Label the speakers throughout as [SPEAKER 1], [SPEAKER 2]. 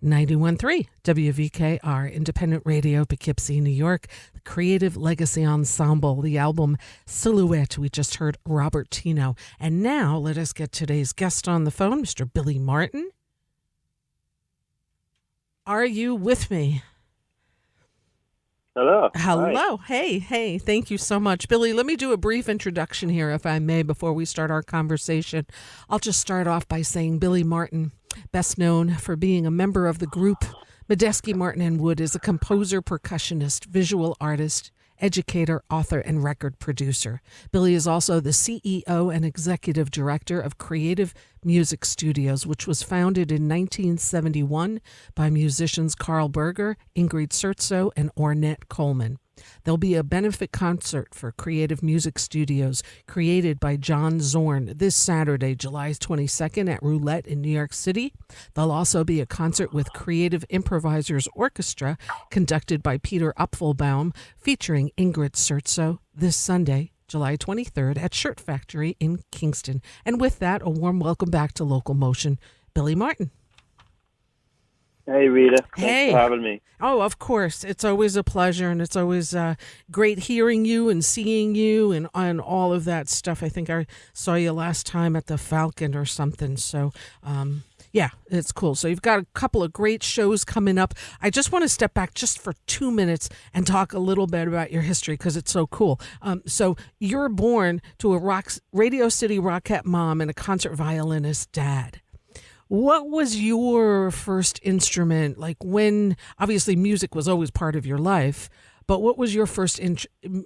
[SPEAKER 1] 91.3 WVKR, independent radio, Poughkeepsie, New York. The Creative Legacy Ensemble, the album Silhouette. We just heard Robert Tino. And now let us get today's guest on the phone, Mr. Billy Martin. Are you with me?
[SPEAKER 2] Hello.
[SPEAKER 1] Hello.
[SPEAKER 2] Hi.
[SPEAKER 1] Hey. Thank you so much. Billy, let me do a brief introduction here, if I may, before we start our conversation. I'll just start off by saying Billy Martin, best known for being a member of the group Medeski, Martin and Wood, is a composer, percussionist, visual artist, educator, author, and record producer. Billy is also the CEO and executive director of Creative Music Studios, which was founded in 1971 by musicians Carl Berger, Ingrid Sertso, and Ornette Coleman. There'll be a benefit concert for Creative Music Studios created by John Zorn this Saturday, July 22nd at Roulette in New York City. There'll also be a concert with Creative Improvisers Orchestra conducted by Peter Upfelbaum featuring Ingrid Sertso this Sunday, July 23rd at Shirt Factory in Kingston. And with that, a warm welcome back to LocalMotion, Billy Martin.
[SPEAKER 2] Hey, Rita.
[SPEAKER 1] Hey.
[SPEAKER 2] Thanks for having me.
[SPEAKER 1] Oh, of course. It's always a pleasure, and it's always great hearing you and seeing you and all of that stuff. I think I saw you last time at the Falcon or something. So, yeah, it's cool. So you've got a couple of great shows coming up. I just want to step back just for 2 minutes and talk a little bit about your history because it's so cool. So you're born to a Radio City Rockette mom and a concert violinist dad. What was your first instrument? Like when, obviously music was always part of your life, but what was your first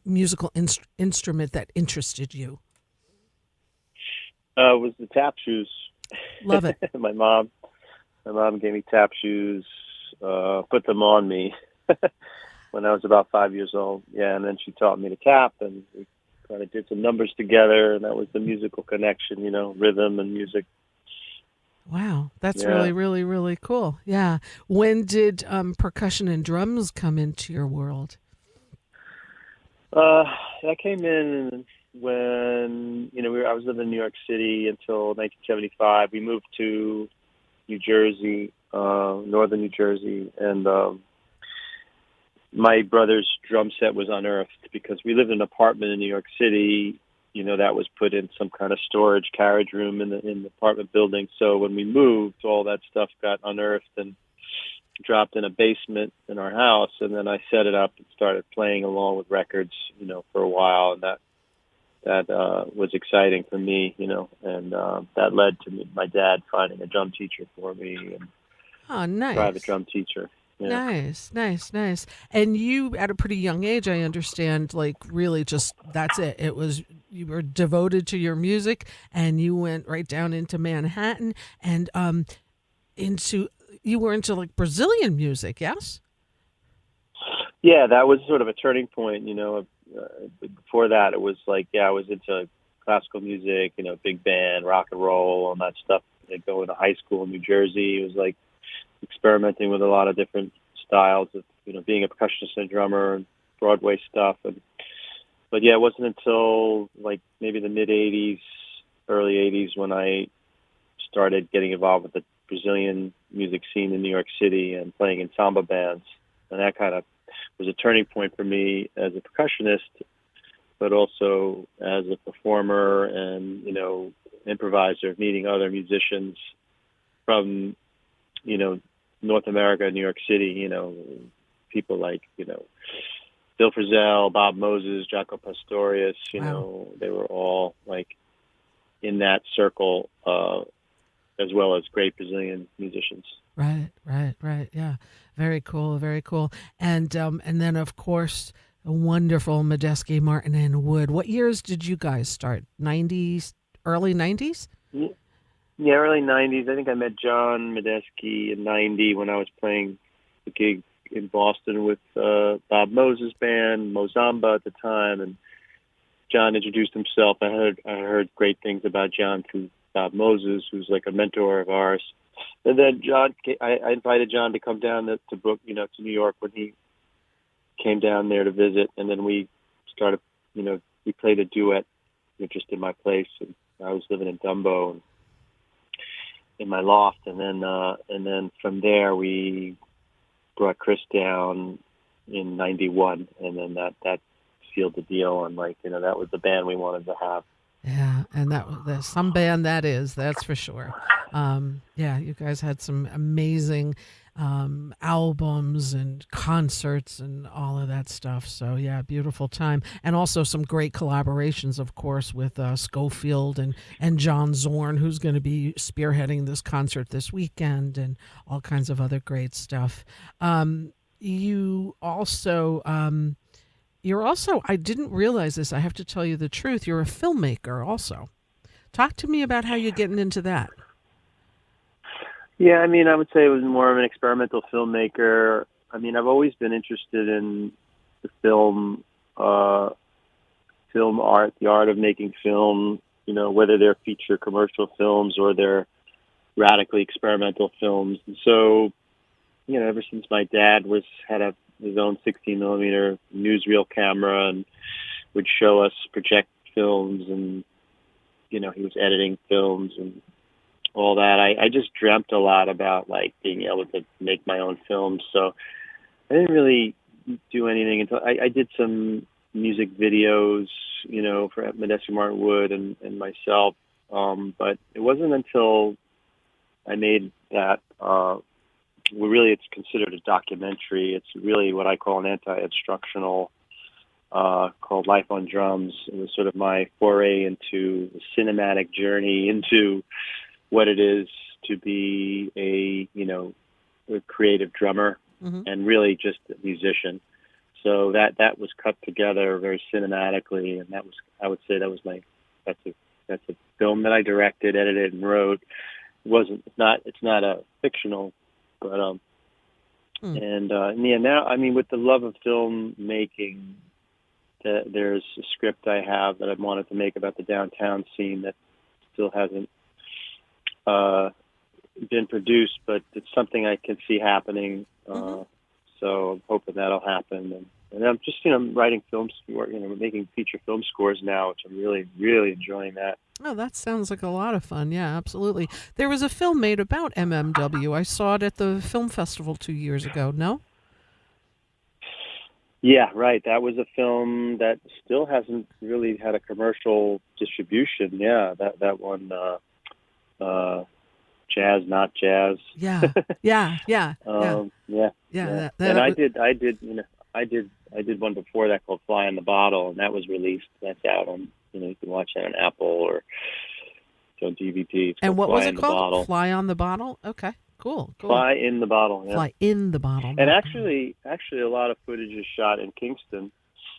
[SPEAKER 1] musical instrument that interested you?
[SPEAKER 2] It was the tap shoes.
[SPEAKER 1] Love it.
[SPEAKER 2] My mom gave me tap shoes, put them on me when I was about 5 years old. Yeah, and then she taught me to tap, and we kind of did some numbers together, and that was the musical connection, rhythm and music.
[SPEAKER 1] Wow, that's really, really, really cool. Yeah. When did percussion and drums come into your world?
[SPEAKER 2] That came in when, I was living in New York City until 1975. We moved to New Jersey, northern New Jersey, and my brother's drum set was unearthed because we lived in an apartment in New York City. That was put in some kind of storage carriage room in the apartment building. So when we moved, all that stuff got unearthed and dropped in a basement in our house. And then I set it up and started playing along with records, for a while. And that was exciting for me, and that led to my dad finding a drum teacher for me. And
[SPEAKER 1] oh, nice.
[SPEAKER 2] Private drum teacher. Yeah.
[SPEAKER 1] Nice. And you, at a pretty young age, I understand, like really just that's it. It was, you were devoted to your music and you went right down into Manhattan and you were into like Brazilian music, yes?
[SPEAKER 2] Yeah, that was sort of a turning point, before that it was like, I was into classical music, big band, rock and roll, all that stuff. Going to high school in New Jersey, it was like experimenting with a lot of different styles of, being a percussionist and drummer and Broadway stuff. But yeah, it wasn't until like maybe the mid 80s, early 80s when I started getting involved with the Brazilian music scene in New York City and playing in samba bands. And that kind of was a turning point for me as a percussionist, but also as a performer and, improviser, meeting other musicians from, North America, New York City, people like, Bill Frisell, Bob Moses, Jaco Pastorius,
[SPEAKER 1] Wow.
[SPEAKER 2] They were all like in that circle, as well as great Brazilian musicians.
[SPEAKER 1] Right. Yeah. Very cool. And then of course, a wonderful Medeski, Martin and Wood. What years did you guys start? 90s, early 90s?
[SPEAKER 2] Yeah, early 90s. I think I met John Medeski in 90 when I was playing the gig in Boston with Bob Moses' band, Mozamba at the time, and John introduced himself. I heard great things about John through Bob Moses, who's like a mentor of ours. And then I invited John to come down to to New York when he came down there to visit, and then we started, we played a duet, just in my place, and I was living in Dumbo, in my loft, and then from there we brought Chris down in '91, and then that sealed the deal, and like that was the band we wanted to have.
[SPEAKER 1] Yeah, and there's some band that is, that's for sure. Yeah, you guys had some amazing albums and concerts and all of that stuff. So yeah, beautiful time, and also some great collaborations, of course, with Schofield and John Zorn, who's going to be spearheading this concert this weekend, and all kinds of other great stuff. You also. You're also, I didn't realize this, I have to tell you the truth, you're a filmmaker also. Talk to me about how you're getting into that.
[SPEAKER 2] Yeah, I mean, I would say it was more of an experimental filmmaker. I mean, I've always been interested in the film art, the art of making film. Whether they're feature commercial films or they're radically experimental films. And so, ever since my dad had his own 16 millimeter newsreel camera and would show us project films, and he was editing films and all that. I just dreamt a lot about like being able to make my own films. So I didn't really do anything until I did some music videos, for Modesto Martin Wood and myself. But it wasn't until I made that. Well, really, it's considered a documentary. It's really what I call an anti-instructional, called Life on Drums. It was sort of my foray into the cinematic journey into what it is to be a creative drummer
[SPEAKER 1] Hmm.
[SPEAKER 2] and really just a musician. So that was cut together very cinematically, and I would say that's a film that I directed, edited, and wrote. It's not a fictional, but
[SPEAKER 1] Mm.
[SPEAKER 2] yeah, now I mean with the love of film making, there's a script I have that I've wanted to make about the downtown scene that still hasn't been produced, but it's something I can see happening.
[SPEAKER 1] Hmm.
[SPEAKER 2] So I'm hoping that'll happen, and I'm just writing films, making feature film scores now, which I'm really really enjoying that.
[SPEAKER 1] Oh, that sounds like a lot of fun. Yeah, absolutely. There was a film made about MMW. I saw it at the film festival 2 years ago. No?
[SPEAKER 2] Yeah, right. That was a film that still hasn't really had a commercial distribution. Yeah, that one, Jazz, Not Jazz.
[SPEAKER 1] Yeah, yeah, yeah, yeah,
[SPEAKER 2] Yeah,
[SPEAKER 1] yeah.
[SPEAKER 2] yeah.
[SPEAKER 1] That
[SPEAKER 2] And
[SPEAKER 1] was,
[SPEAKER 2] I did one before that called Fly in the Bottle, and that was released. That's out on, you can watch that on Apple or it's on DVD. It's
[SPEAKER 1] and
[SPEAKER 2] called
[SPEAKER 1] what was
[SPEAKER 2] Fly
[SPEAKER 1] it
[SPEAKER 2] in the
[SPEAKER 1] called?
[SPEAKER 2] Bottle.
[SPEAKER 1] Fly on the Bottle? Okay, cool, cool.
[SPEAKER 2] Fly in the Bottle. Yeah.
[SPEAKER 1] Fly in the bottle,
[SPEAKER 2] And
[SPEAKER 1] not the bottle.
[SPEAKER 2] actually, a lot of footage is shot in Kingston,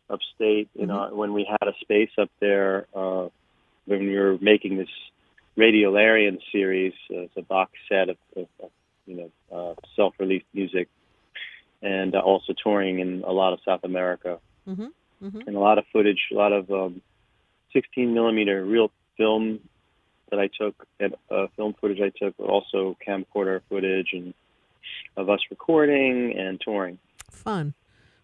[SPEAKER 2] upstate.
[SPEAKER 1] Hmm.
[SPEAKER 2] When we had a space up there, when we were making this Radiolarian series, it's a box set of self-released music, and also touring in a lot of South America,
[SPEAKER 1] Hmm. Hmm.
[SPEAKER 2] and a lot of footage, a lot of 16 millimeter real film that I took, and film footage I took, but also camcorder footage and of us recording and touring.
[SPEAKER 1] Fun,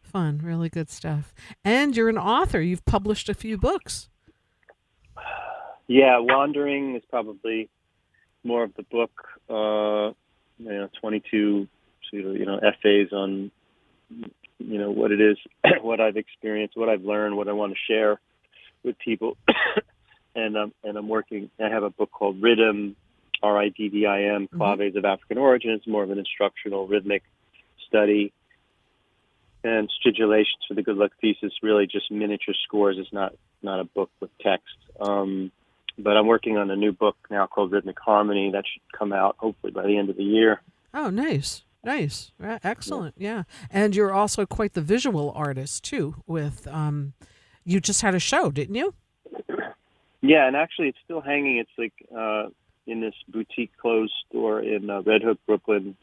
[SPEAKER 1] fun, really good stuff. And you're an author. You've published a few books.
[SPEAKER 2] Yeah, Wandering is probably more of the book. 22, essays on what it is, what I've experienced, what I've learned, what I want to share with people. And I'm working. I have a book called Rhythm, Riddim,
[SPEAKER 1] Hmm.
[SPEAKER 2] Claves of African Origin. It's more of an instructional rhythmic study. And Stridulations for the Good Luck Thesis, really just miniature scores. It's not a book with text. But I'm working on a new book now called Rhythmic Harmony that should come out hopefully by the end of the year.
[SPEAKER 1] Oh, nice, nice,
[SPEAKER 2] Yeah,
[SPEAKER 1] excellent. Yeah, and you're also quite the visual artist too. With you just had a show, didn't you?
[SPEAKER 2] yeah, and actually it's still hanging. It's like in this boutique clothes store in Red Hook, Brooklyn.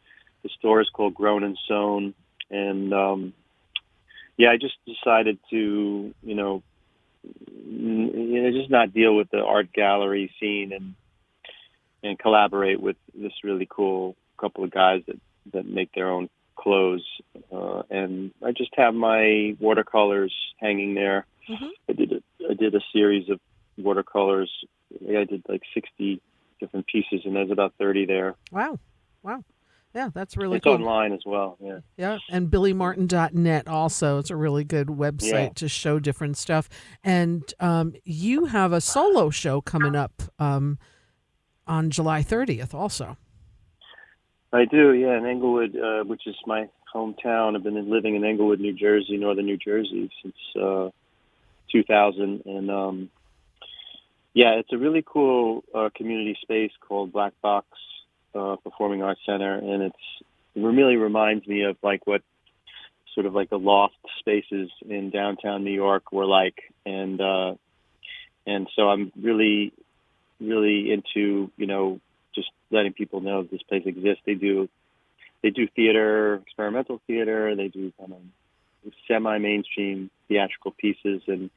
[SPEAKER 2] The store is called Grown and Sewn, and yeah, I just decided to just not deal with the art gallery scene and collaborate with this really cool couple of guys that make their own clothes. And I just have my watercolors hanging there.
[SPEAKER 1] Hmm.
[SPEAKER 2] I did a series of watercolors. I did like 60 different pieces, and there's about 30 there.
[SPEAKER 1] Wow. Wow. Yeah, that's really
[SPEAKER 2] It's
[SPEAKER 1] cool.
[SPEAKER 2] online as well. Yeah.
[SPEAKER 1] Yeah, and billymartin.net also. It's a really good
[SPEAKER 2] Yeah,
[SPEAKER 1] website to show different stuff. And you have a solo show coming up on July 30th also.
[SPEAKER 2] I do. Yeah, in Englewood, which is my hometown. I've been living in Englewood, New Jersey, northern New Jersey, since 2000, and yeah, it's a really cool community space called Black Box Performing Arts Center, and it really reminds me of like what sort of like the loft spaces in downtown New York were like, and so I'm really into just letting people know this place exists. They do theater, experimental theater. They do kind of semi-mainstream theatrical pieces, and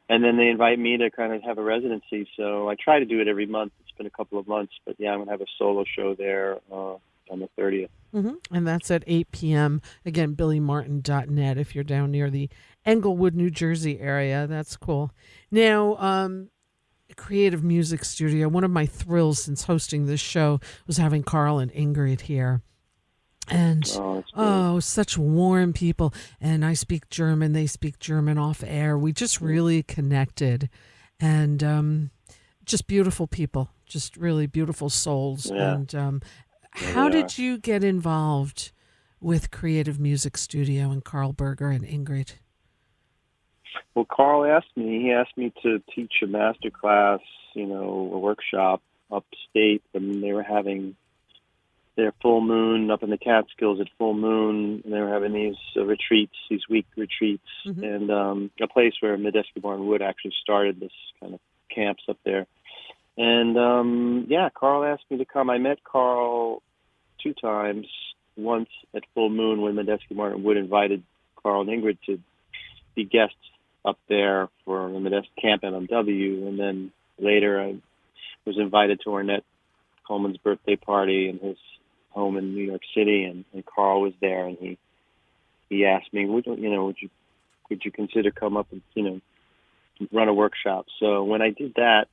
[SPEAKER 2] then they invite me to kind of have a residency. So I try to do it every month. It's been a couple of months, but yeah, I'm gonna have a solo show there on the 30th.
[SPEAKER 1] And that's at 8 p.m. Again, billymartin.net if you're down near the Englewood, New Jersey area. That's cool. Now, Creative Music Studio, one of my thrills since hosting this show was having Carl and Ingrid here. And
[SPEAKER 2] Oh, that's great.
[SPEAKER 1] such warm people. And I speak German, they speak German off air. We just really connected. And just beautiful people, just really beautiful souls.
[SPEAKER 2] Yeah,
[SPEAKER 1] And
[SPEAKER 2] yeah,
[SPEAKER 1] how
[SPEAKER 2] they are.
[SPEAKER 1] did you get involved with Creative Music Studio and Carl Berger and Ingrid?
[SPEAKER 2] Well, Carl asked me. He asked me to teach a master class, a workshop upstate, and they were having their full moon up in the Catskills at full moon. And they were having these retreats, these week retreats,
[SPEAKER 1] Hmm.
[SPEAKER 2] and a place where Medeski Barton Wood actually started this kind of camps up there. And yeah, Carl asked me to come. I met Carl two times. Once at full moon when Medeski Martin Wood invited Carl and Ingrid to be guests up there for the Medeski Camp MMW, and then later I was invited to Ornette Coleman's birthday party in his home in New York City, and Carl was there, and he asked me, would you consider come up and run a workshop? So when I did that,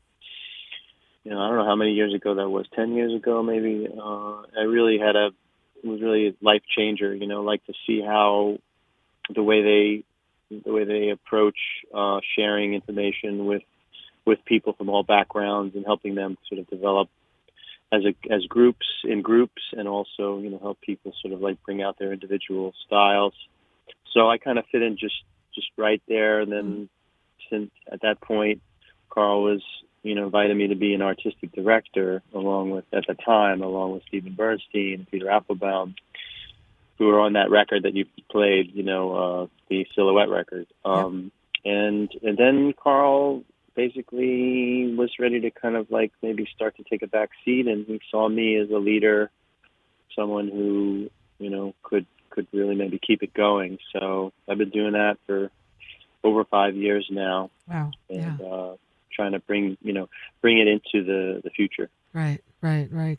[SPEAKER 2] I don't know how many years ago that was, 10 years ago maybe. I really it was really a life changer. Like to see how the way they approach sharing information with people from all backgrounds and helping them sort of develop as groups, and also help people sort of like bring out their individual styles. So I kind of fit in just right there. And then since at that point, Carl was invited me to be an artistic director along with Stephen Bernstein and Peter Applebaum, who were on that record that you played, the Silhouette record.
[SPEAKER 1] Yep.
[SPEAKER 2] And then Carl basically was ready to kind of like maybe start to take a back seat, and he saw me as a leader, someone who could really maybe keep it going. So I've been doing that for over 5 years now.
[SPEAKER 1] Wow.
[SPEAKER 2] And
[SPEAKER 1] Yeah.
[SPEAKER 2] trying to bring it into the future.
[SPEAKER 1] Right.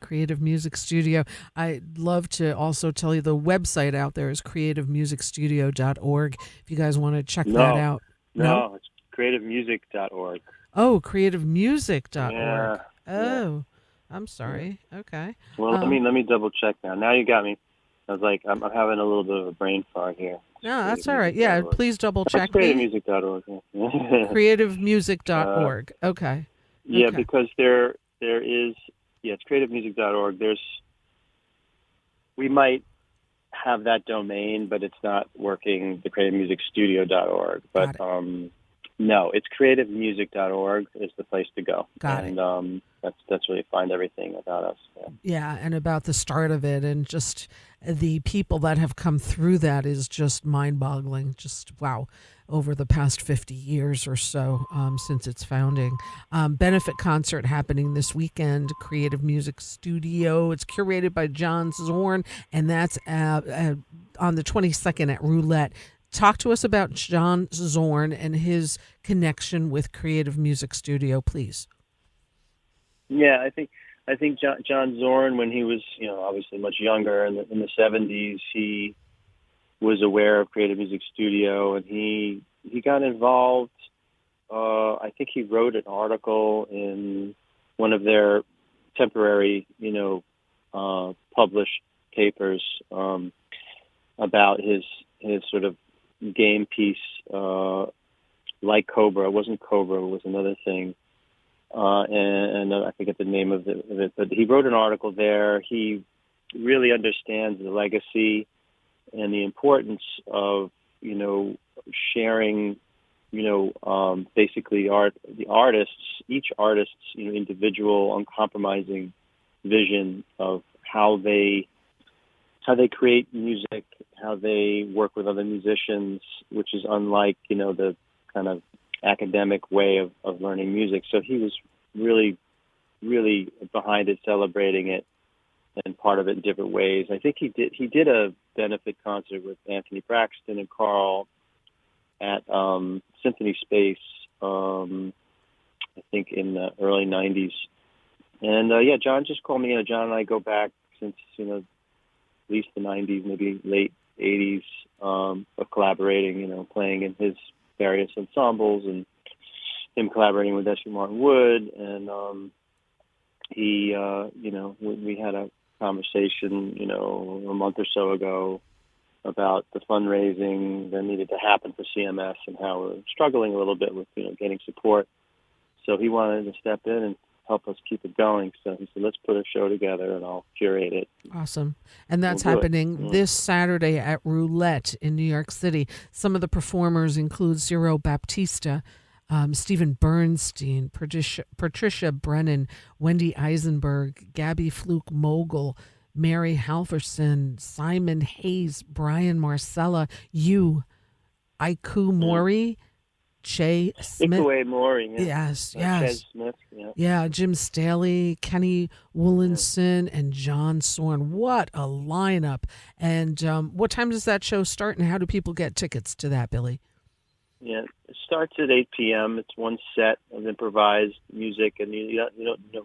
[SPEAKER 1] Creative Music Studio. I'd love to also tell you the website out there is creativemusicstudio.org if you guys want to check that
[SPEAKER 2] No,
[SPEAKER 1] out. No?
[SPEAKER 2] no, it's creativemusic.org.
[SPEAKER 1] Oh, creativemusic.org.
[SPEAKER 2] Yeah, yeah.
[SPEAKER 1] Oh, I'm
[SPEAKER 2] Yeah.
[SPEAKER 1] sorry. Okay.
[SPEAKER 2] Well,
[SPEAKER 1] Um,
[SPEAKER 2] let me double check now. Now you got me. I was like, I'm having a little bit of a brain fog here.
[SPEAKER 1] no,
[SPEAKER 2] It's
[SPEAKER 1] that's all right. Yeah,
[SPEAKER 2] creativemusic.org.
[SPEAKER 1] please double
[SPEAKER 2] That's
[SPEAKER 1] check me.
[SPEAKER 2] creativemusic.org. Yeah. uh,
[SPEAKER 1] Creativemusic.org. Okay.
[SPEAKER 2] yeah,
[SPEAKER 1] Okay.
[SPEAKER 2] because there is, yeah, it's creativemusic.org. We might have that domain, but it's not working. The creativemusicstudio.org.
[SPEAKER 1] Got
[SPEAKER 2] But
[SPEAKER 1] it.
[SPEAKER 2] no, it's creativemusic.org is the place to go,
[SPEAKER 1] Got it.
[SPEAKER 2] and that's where you find everything about us. Yeah.
[SPEAKER 1] Yeah, and about the start of it and just the people that have come through that is just mind-boggling. Just wow, over the past 50 years or so since its founding. Benefit concert happening this weekend, Creative Music Studio. It's curated by John Zorn, and that's on the 22nd at Roulette. Talk to us about John Zorn and his connection with Creative Music Studio, please.
[SPEAKER 2] Yeah, I think John Zorn, when he was obviously much younger in the 70s, he was aware of Creative Music Studio, and he got involved. I think he wrote an article in one of their contemporary, published papers about his sort of game piece, like Cobra. It wasn't Cobra; it was another thing, and I forget the name of it. But he wrote an article there. He really understands the legacy and the importance of sharing. Basically, the artists, each artist's individual, uncompromising vision of how they create music, how they work with other musicians, which is unlike, the kind of academic way of learning music. So he was really, really behind it, celebrating it, and part of it in different ways. I think he did a benefit concert with Anthony Braxton and Carl at Symphony Space, I think in the early 90s. And, John just called me. John and I go back since, at least the 90s, maybe late 80s, of collaborating, playing in his various ensembles, and him collaborating with S.U. Martin Wood. And we had a conversation, a month or so ago about the fundraising that needed to happen for CMS and how we're struggling a little bit with, getting support. So he wanted to step in and help us keep it going. So he said, let's put a show together and I'll curate it.
[SPEAKER 1] Awesome. And that's happening this Saturday at Roulette in New York City. Some of the performers include Ciro Baptista, Stephen Bernstein, Patricia Brennan, Wendy Eisenberg, Gabby Fluke-Mogul, Mary Halverson, Simon Hayes, Brian Marcella, Aiku Mori, Che Smith.
[SPEAKER 2] Ikue Mori, yeah.
[SPEAKER 1] Yes.
[SPEAKER 2] Che Smith,
[SPEAKER 1] yeah. Jim Staley, Kenny Willinson, and John Sorn. What a lineup. And what time does that show start, and how do people get tickets to that, Billy?
[SPEAKER 2] Yeah, it starts at 8 p.m. It's one set of improvised music, and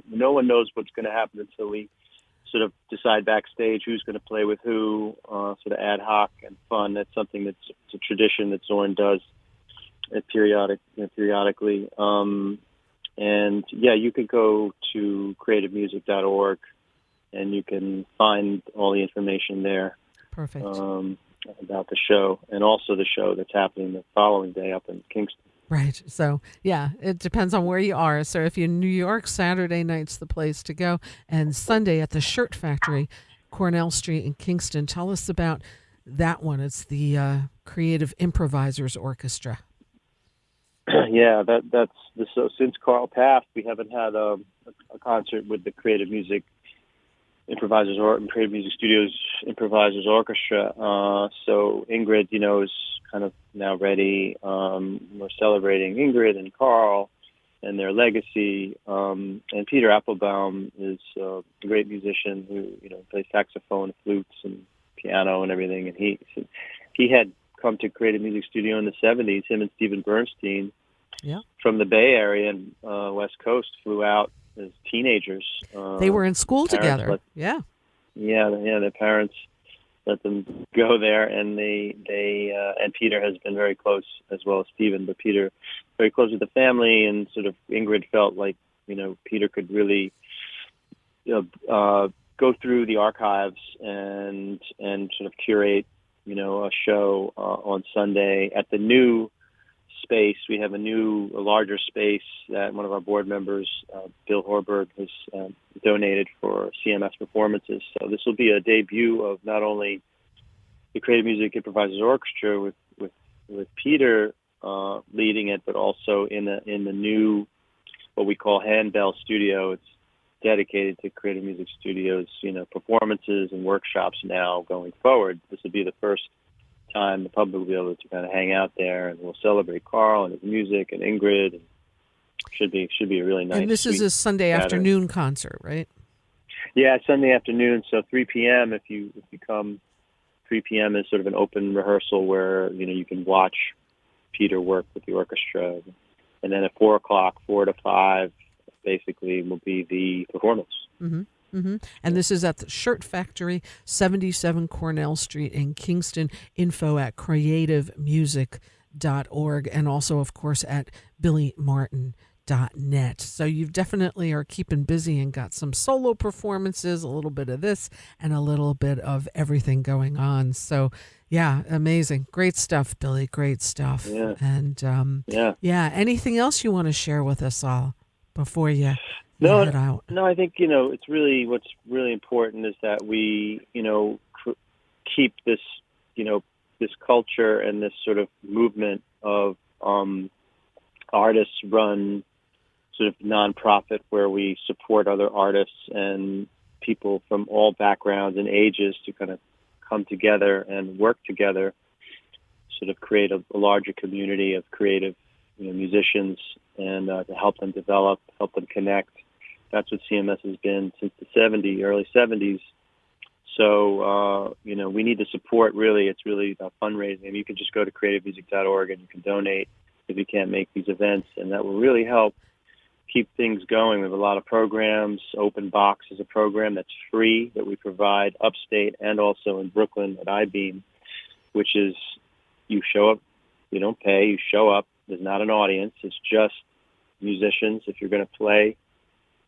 [SPEAKER 2] no one knows what's going to happen until we sort of decide backstage who's going to play with who, sort of ad hoc and fun. That's something it's a tradition that Zorn does periodically. And you could go to creativemusic.org and you can find all the information there.
[SPEAKER 1] Perfect.
[SPEAKER 2] About the show, and also the show that's happening the following day up in Kingston.
[SPEAKER 1] Right. So, it depends on where you are. So if you're in New York, Saturday night's the place to go. And Sunday at the Shirt Factory, Cornell Street in Kingston. Tell us about that one. It's the Creative Improvisers Orchestra.
[SPEAKER 2] Yeah, so since Carl passed, we haven't had a concert with the Creative Music Improvisers or Creative Music Studios Improvisers Orchestra. So Ingrid, is kind of now ready. We're celebrating Ingrid and Carl and their legacy. And Peter Applebaum is a great musician who, plays saxophone, flutes, and piano and everything. And he had come to Creative Music Studio in the 70s. Him and Stephen Bernstein from the Bay Area and West Coast flew out as teenagers.
[SPEAKER 1] They were in school together.
[SPEAKER 2] Their parents let them go there, and they and Peter has been very close as well as Stephen, but Peter very close with the family, and sort of Ingrid felt like Peter could really go through the archives and sort of curate a show on Sunday at the new space. We have a larger space that one of our board members, Bill Horberg, has donated for CMS performances. So this will be a debut of not only the Creative Music Improvisers Orchestra with Peter leading it, but also in the new, what we call Handbell Studio. It's dedicated to Creative Music Studios, performances and workshops now going forward. This will be the first time the public will be able to kind of hang out there, and we'll celebrate Carl and his music and Ingrid. And should be a really nice.
[SPEAKER 1] And this is a Sunday afternoon concert, right?
[SPEAKER 2] Yeah, Sunday afternoon. So 3 p.m. If you come, 3 p.m. is sort of an open rehearsal where you can watch Peter work with the orchestra, and then at 4 o'clock, 4 to 5, basically will be the performance.
[SPEAKER 1] Mm-hmm. Mm-hmm. And this is at the Shirt Factory, 77 Cornell Street in Kingston. Info at creativemusic.org, and also, of course, at billymartin.com. music.net. So you definitely are keeping busy and got some solo performances, a little bit of this and a little bit of everything going on. So yeah, amazing. Great stuff, Billy. Great stuff.
[SPEAKER 2] Yeah.
[SPEAKER 1] And
[SPEAKER 2] Yeah.
[SPEAKER 1] yeah, anything else you want to share with us all before you
[SPEAKER 2] No,
[SPEAKER 1] head out?
[SPEAKER 2] no, I think, it's really, what's really important is that we, keep this, this culture and this sort of movement of artists run sort of nonprofit where we support other artists and people from all backgrounds and ages to kind of come together and work together, sort of create a larger community of creative, musicians, and to help them develop, help them connect. That's what CMS has been since the early 70s. So, we need the support, really. It's really about fundraising. I mean, you can just go to creativemusic.org and you can donate if you can't make these events, and that will really help keep things going. We have a lot of programs. Open Box is a program that's free that we provide upstate and also in Brooklyn at I-Beam, which is you show up, you don't pay, you show up. There's not an audience. It's just musicians. If you're going to play,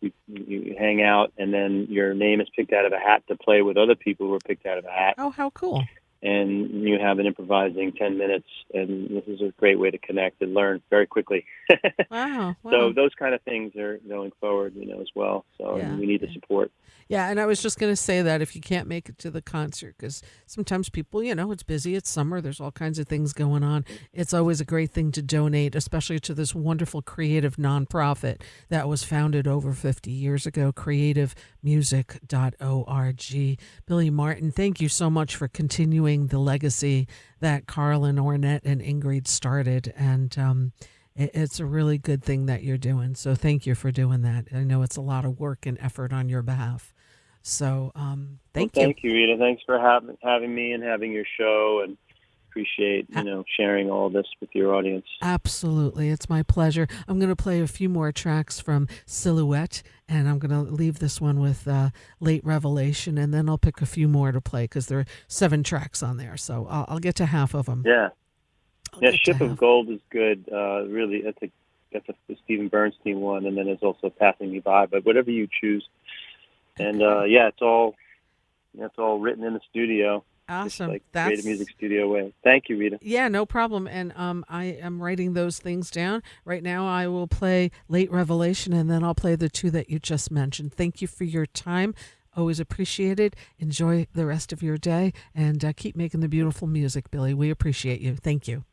[SPEAKER 2] you hang out, and then your name is picked out of a hat to play with other people who are picked out of a hat.
[SPEAKER 1] Oh, how cool.
[SPEAKER 2] And you have an improvising 10 minutes, and this is a great way to connect and learn very quickly.
[SPEAKER 1] Wow.
[SPEAKER 2] So those kind of things are going forward, as well. So
[SPEAKER 1] Yeah.
[SPEAKER 2] we need the support.
[SPEAKER 1] Yeah, and I was just going to say that if you can't make it to the concert, because sometimes people, it's busy, it's summer, there's all kinds of things going on. It's always a great thing to donate, especially to this wonderful creative nonprofit that was founded over 50 years ago, creativemusic.org. Billy Martin, thank you so much for continuing the legacy that Carlin, Ornette, and Ingrid started. And it's a really good thing that you're doing. So thank you for doing that. I know it's a lot of work and effort on your behalf. So thank you.
[SPEAKER 2] Thank you, Rita. Thanks for having me and having your show, and appreciate, sharing all this with your audience.
[SPEAKER 1] Absolutely. It's my pleasure. I'm going to play a few more tracks from Silhouette, and I'm going to leave this one with Late Revelation, and then I'll pick a few more to play because there are 7 tracks on there. So I'll get to half of them.
[SPEAKER 2] Yeah. Ship of Gold is good. Really, that's a Stephen Bernstein one, and then there's also Passing Me By. But whatever you choose, and it's all written in the studio.
[SPEAKER 1] Awesome.
[SPEAKER 2] Just like Creative Music Studio way. Thank you, Rita.
[SPEAKER 1] Yeah, no problem. And I am writing those things down right now. I will play Late Revelation, and then I'll play the 2 that you just mentioned. Thank you for your time. Always appreciated. Enjoy the rest of your day, and keep making the beautiful music, Billy. We appreciate you. Thank you.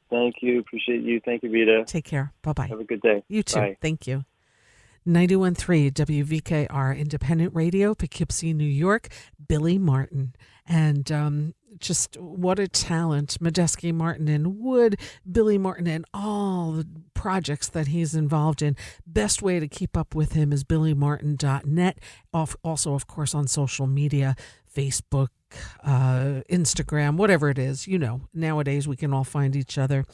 [SPEAKER 2] Thank you. Appreciate you. Thank you, Rita.
[SPEAKER 1] Take care. Bye-bye.
[SPEAKER 2] Have a good day.
[SPEAKER 1] You too.
[SPEAKER 2] Bye.
[SPEAKER 1] Thank you. 91.3 WVKR Independent Radio, Poughkeepsie, New York, Billy Martin. And just what a talent. Medeski Martin and Wood, Billy Martin, and all the projects that he's involved in. Best way to keep up with him is billymartin.net. Also, of course, on social media, Facebook, Instagram, whatever it is. Nowadays we can all find each other.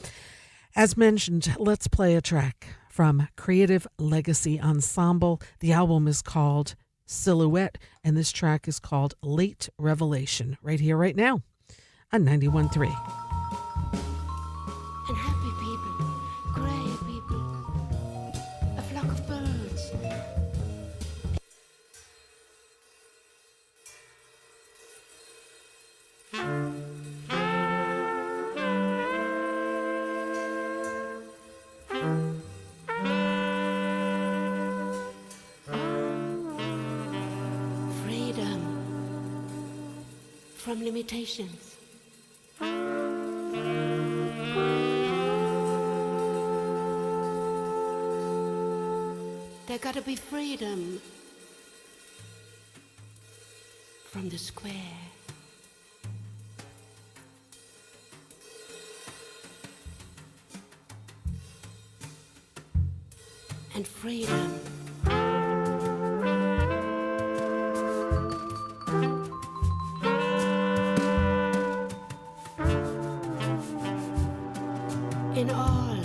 [SPEAKER 1] As mentioned, let's play a track from Creative Legacy Ensemble. The album is called Silhouette, and this track is called Late Revelation, right here, right now, on 91.3.
[SPEAKER 3] And happy people, gray people, a flock of birds. From limitations. There gotta be freedom from the square. And freedom in all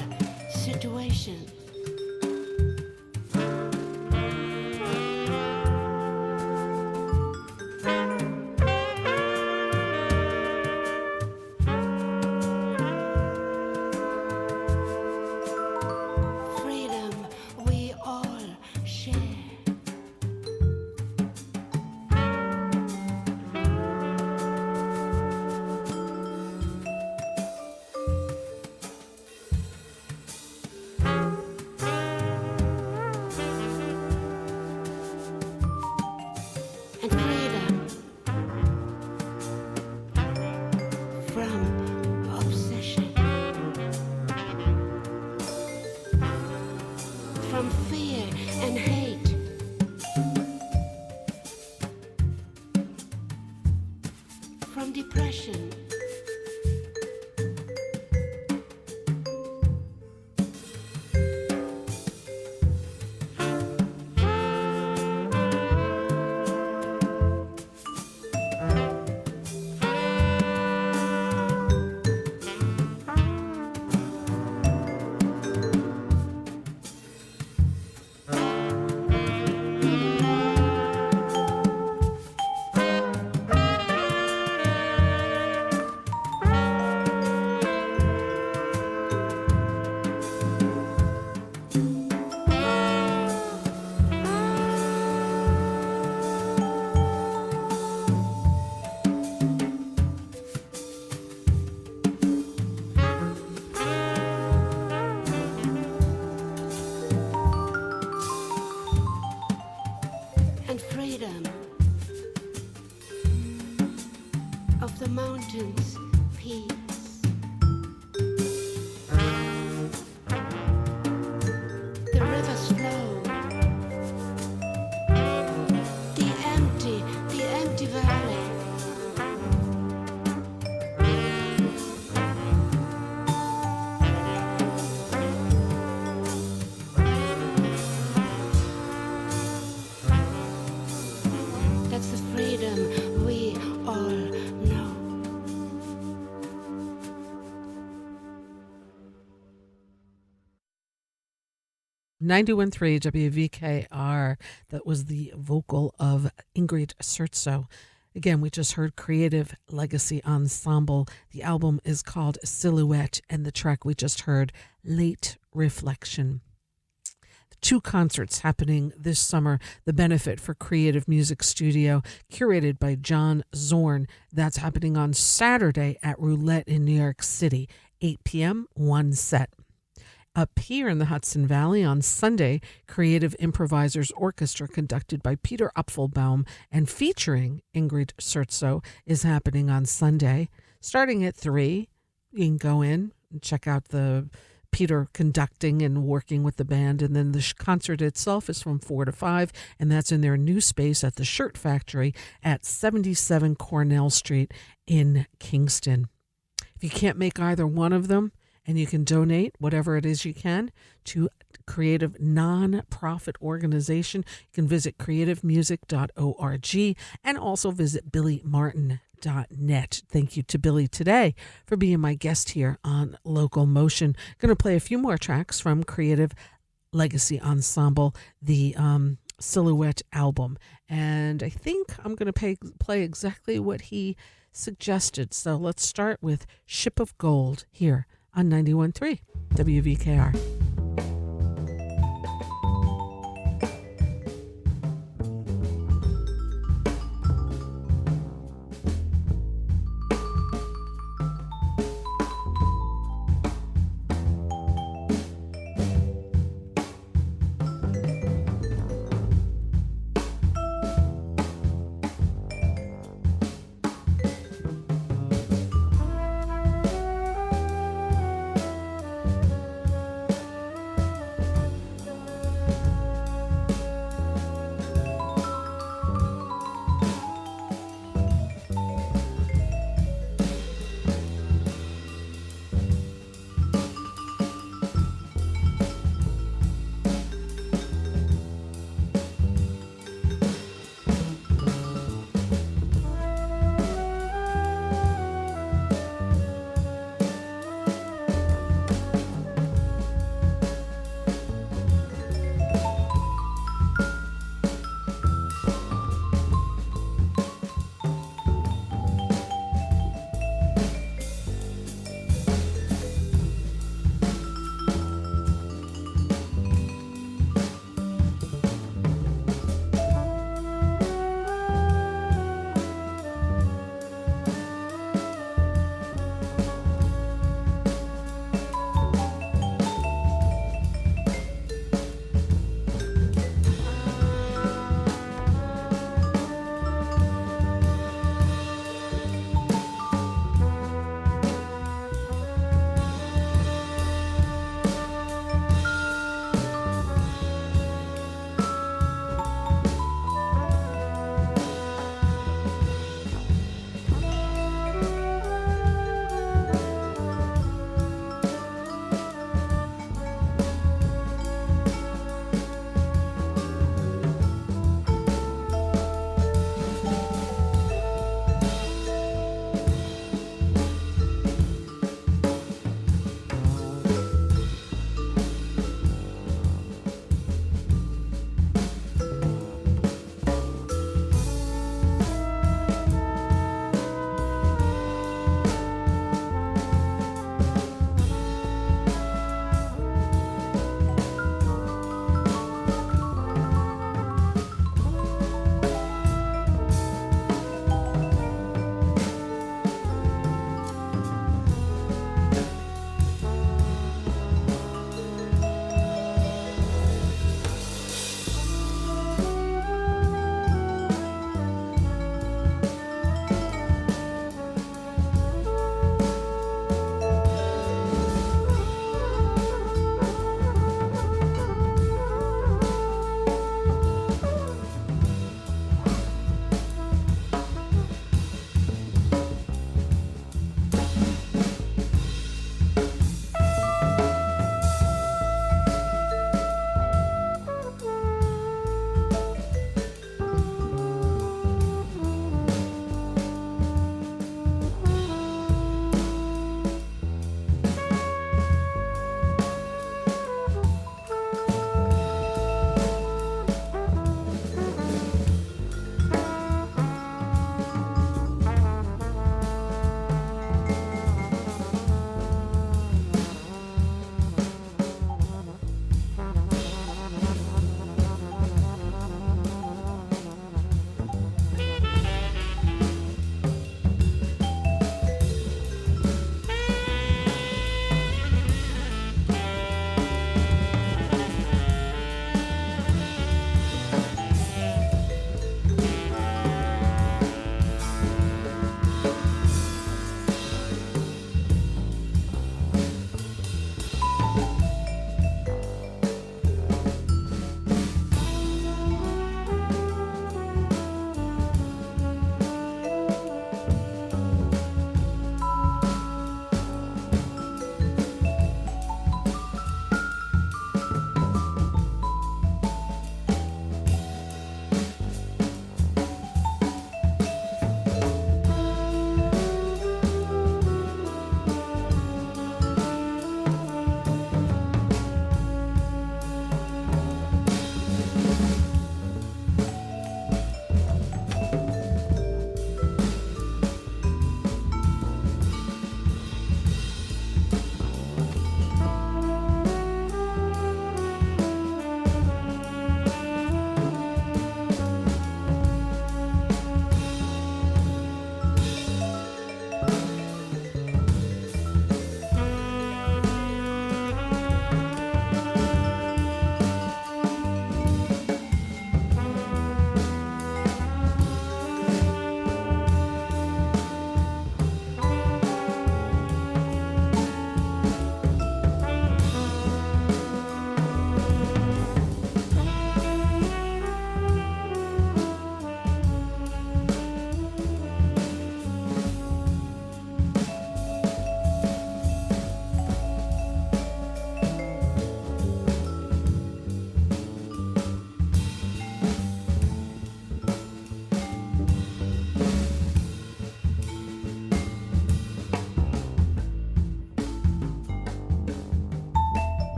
[SPEAKER 3] situations. Freedom from depression. And freedom of the mountains, peace. The rivers flow. The empty valley. That's the freedom we all know.
[SPEAKER 1] .3 WVKR. That was the vocal of Ingrid Sertso. Again, we just heard Creative Legacy Ensemble. The album is called Silhouette, and the track we just heard, Late Reflection. Two concerts happening this summer. The Benefit for Creative Music Studio, curated by John Zorn. That's happening on Saturday at Roulette in New York City, 8 p.m., one set. Up here in the Hudson Valley on Sunday, Creative Improvisers Orchestra, conducted by Peter Apfelbaum and featuring Ingrid Sertso, is happening on Sunday. Starting at 3, you can go in and check out the Peter conducting and working with the band, and then the concert itself is from 4 to 5, and that's in their new space at the Shirt Factory at 77 Cornell Street in Kingston. If you can't make either one of them, and you can donate whatever it is you can to creative non-profit organization, you can visit creativemusic.org and also visit billymartin.net. Thank you to Billy today for being my guest here on Local Motion. Going to play a few more tracks from Creative Legacy Ensemble, the Silhouette album. And I think I'm going to play exactly what he suggested. So let's start with Ship of Gold here on 91.3 WVKR.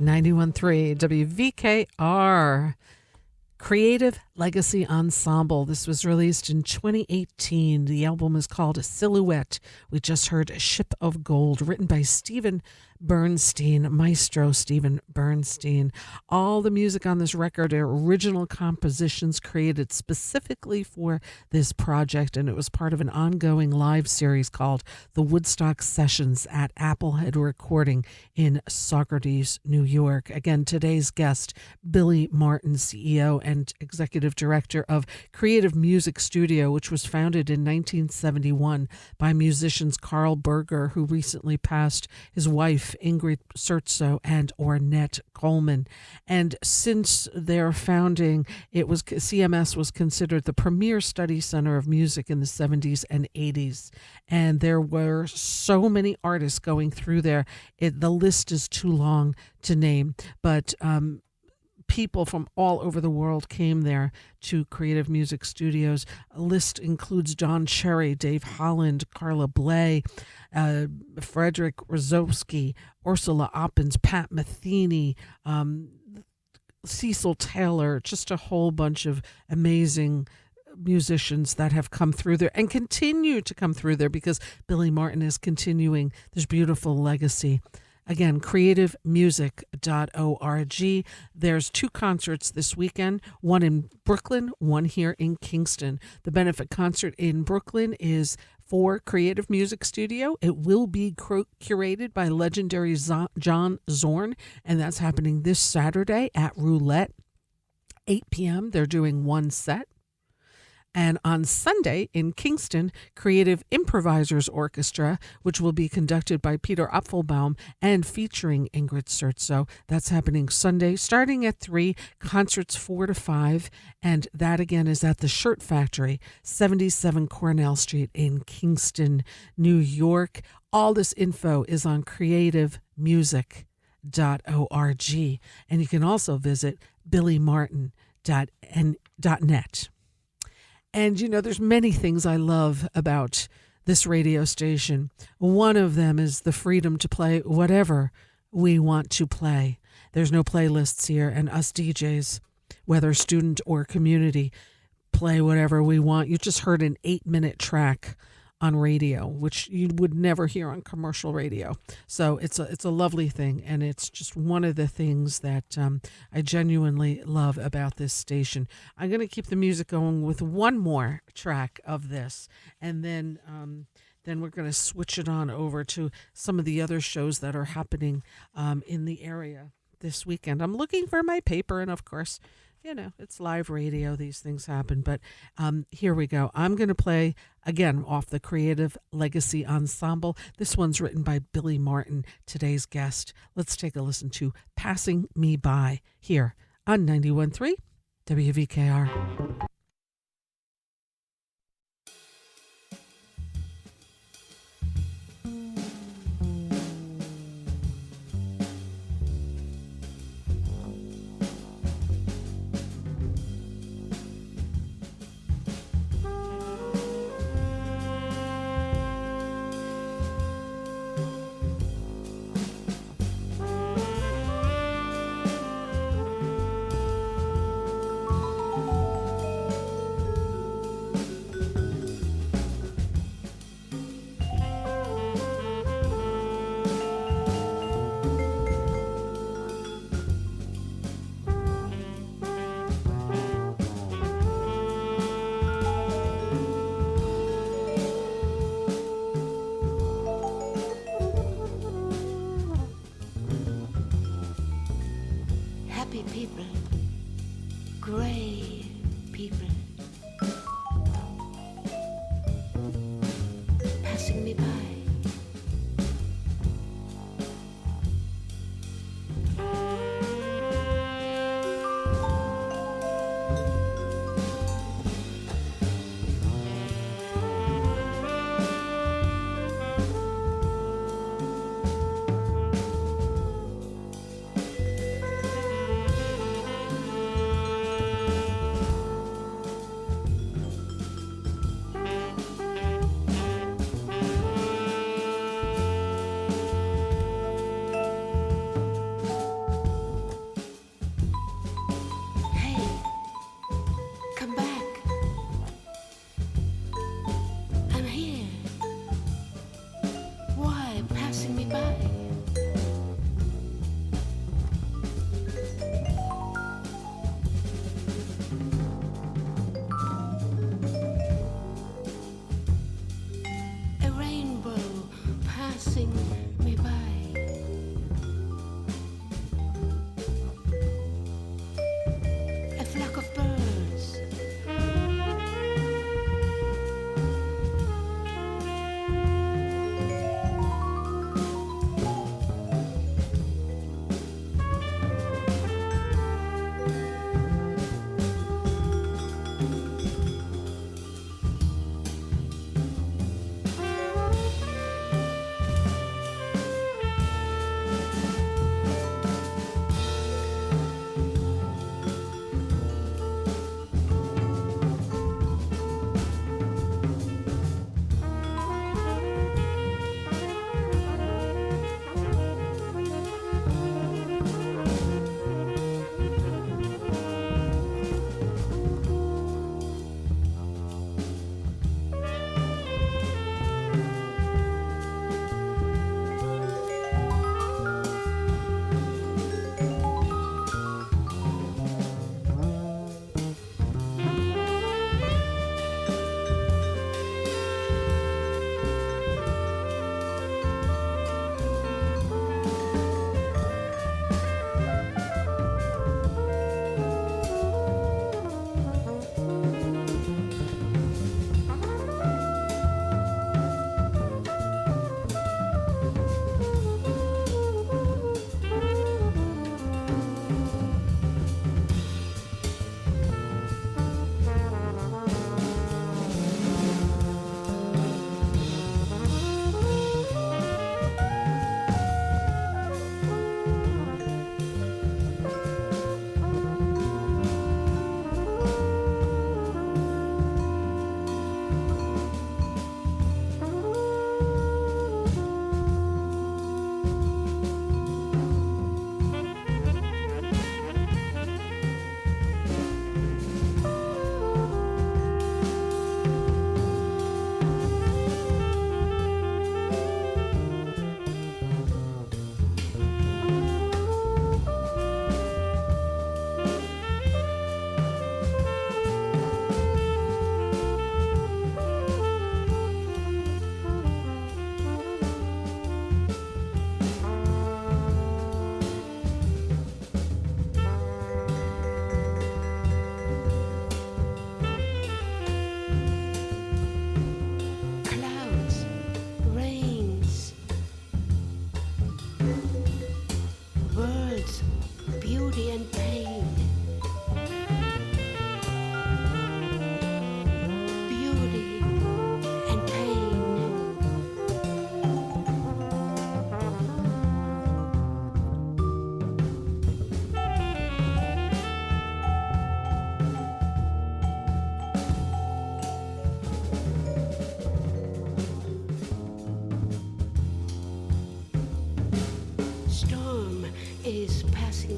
[SPEAKER 1] 91.3 WVKR. Creative Legacy Ensemble. This was released in 2018. The album is called Silhouette. We just heard Ship of Gold, written by Stephen Bernstein, Maestro Stephen Bernstein. All the music on this record are original compositions created specifically for this project, and it was part of an ongoing live series called The Woodstock Sessions at Applehead Recording in Socrates, New York. Again, today's guest, Billy Martin, CEO and Executive Director of Creative Music Studio, which was founded in 1971 by musicians Carl Berger, who recently passed, his wife Ingrid Surtso, and Ornette Coleman. And since their founding, CMS was considered the premier study center of music in the 70s and 80s. And there were so many artists going through there. The list is too long to name, but people from all over the world came there to Creative Music Studios. A list includes Don Cherry, Dave Holland, Carla Bley, Frederick Rozowski, Ursula Oppens, Pat Metheny, Cecil Taylor, just a whole bunch of amazing musicians that have come through there and continue to come through there because Billy Martin is continuing this beautiful legacy. Again, creativemusic.org. There's 2 concerts this weekend, one in Brooklyn, one here in Kingston. The benefit concert in Brooklyn is for Creative Music Studio. It will be curated by legendary John Zorn, and that's happening this Saturday at Roulette, 8 p.m. They're doing one set. And on Sunday in Kingston, Creative Improvisers Orchestra, which will be conducted by Peter Apfelbaum and featuring Ingrid Surtso. That's happening Sunday, starting at 3, concerts 4 to 5. And that again is at the Shirt Factory, 77 Cornell Street in Kingston, New York. All this info is on creativemusic.org. And you can also visit billymartin.net. And, there's many things I love about this radio station. One of them is the freedom to play whatever we want to play. There's no playlists here, and us DJs, whether student or community, play whatever we want. You just heard an 8-minute track on radio, which you would never hear on commercial radio. So it's a lovely thing, and it's just one of the things that I genuinely love about this station. I'm going to keep the music going with one more track of this, and then we're going to switch it on over to some of the other shows that are happening in the area this weekend. I'm looking for my paper, and of course, it's live radio. These things happen. But here we go. I'm going to play, again, off the Creative Legacy Ensemble. This one's written by Billy Martin, today's guest. Let's take a listen to Passing Me By here on 91.3 WVKR.
[SPEAKER 3] Happy people, gray people, passing me by.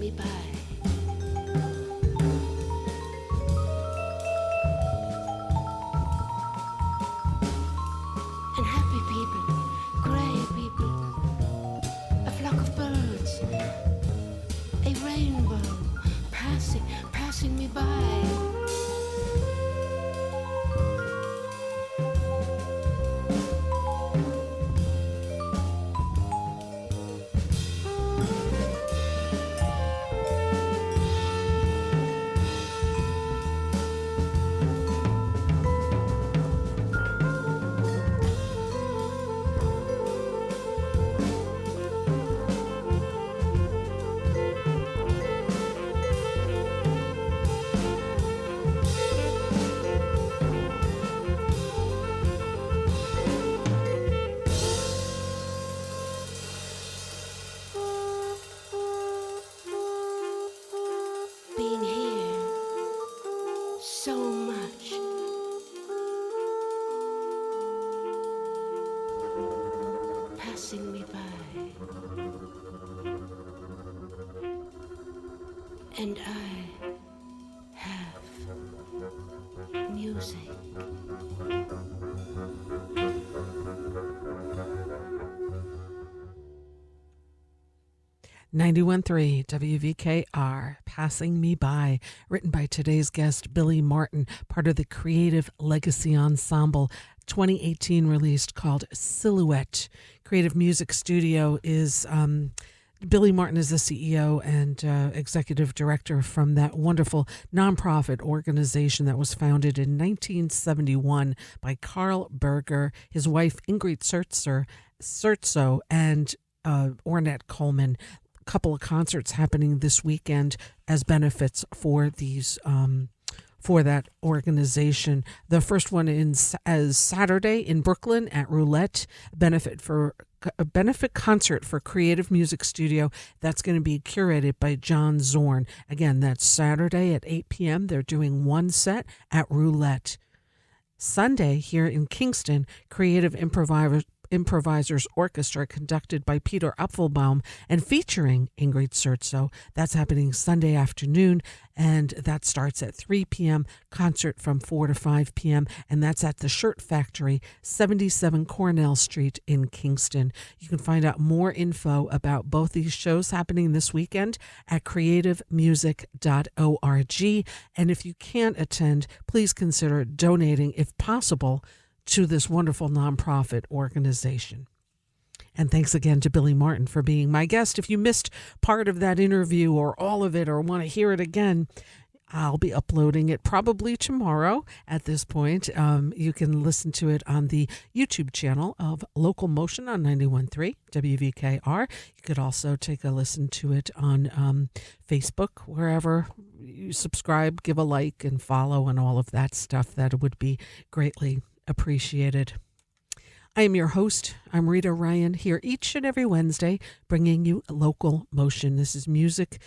[SPEAKER 3] me by. And happy people, grey people, a flock of birds, a rainbow passing me by. Being here, so much. Passing me by. And I have music.
[SPEAKER 1] 91.3 WVKR, Passing Me By, written by today's guest, Billy Martin, part of the Creative Legacy Ensemble, 2018 released, called Silhouette. Creative Music Studio is, Billy Martin is the CEO and executive director from that wonderful nonprofit organization that was founded in 1971 by Carl Berger, his wife Ingrid Surtso, and Ornette Coleman. Couple of concerts happening this weekend as benefits for these for that organization. The first one as Saturday in Brooklyn at Roulette, a benefit concert for Creative Music Studio. That's going to be curated by John Zorn. Again, that's Saturday at 8 p.m. They're doing one set at Roulette. Sunday here in Kingston, Creative Improvisers Orchestra, conducted by Peter Apfelbaum and featuring Ingrid Surtso. That's happening Sunday afternoon, and that starts at 3 p.m., concert from 4 to 5 p.m., and that's at the Shirt Factory, 77 Cornell Street in Kingston. You can find out more info about both these shows happening this weekend at creativemusic.org, and if you can't attend, please consider donating, if possible, to this wonderful nonprofit organization. And thanks again to Billy Martin for being my guest. If you missed part of that interview or all of it or want to hear it again, I'll be uploading it probably tomorrow at this point. You can listen to it on the YouTube channel of LocalMotion on 91.3 WVKR. You could also take a listen to it on Facebook, wherever you subscribe, give a like, and follow, and all of that stuff. That would be greatly appreciated. I am your host. I'm Rita Ryan, here each and every Wednesday, bringing you Local Motion. This is music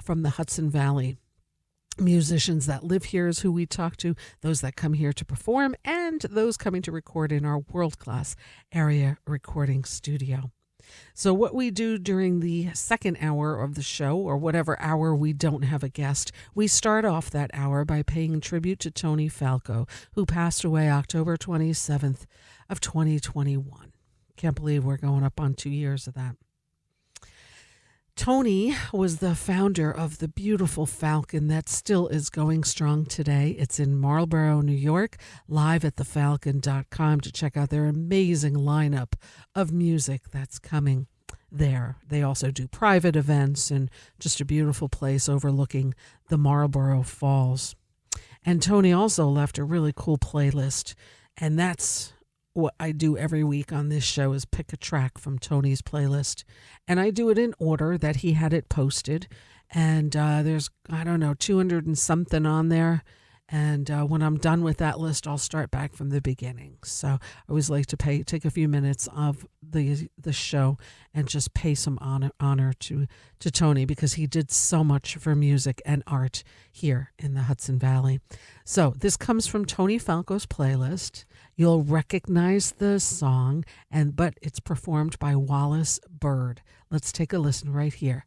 [SPEAKER 1] from the Hudson Valley. Musicians that live here is who we talk to, those that come here to perform, and those coming to record in our world-class area recording studio. So what we do during the second hour of the show, or whatever hour we don't have a guest, we start off that hour by paying tribute to Tony Falco, who passed away October 27th of 2021. Can't believe we're going up on 2 years of that. Tony was the founder of the beautiful Falcon that still is going strong today. It's in Marlborough, New York, live at thefalcon.com to check out their amazing lineup of music that's coming there. They also do private events and just a beautiful place overlooking the Marlborough Falls. And Tony also left a really cool playlist, and that's what I do every week on this show, is pick a track from Tony's playlist. And I do it in order that he had it posted. And there's, 200 and something on there. And when I'm done with that list, I'll start back from the beginning. So I always like to take a few minutes of the show and just pay some honor to Tony, because he did so much for music and art here in the Hudson Valley. So this comes from Tony Falco's playlist. You'll recognize the song, but it's performed by Wallace Bird. Let's take a listen right here.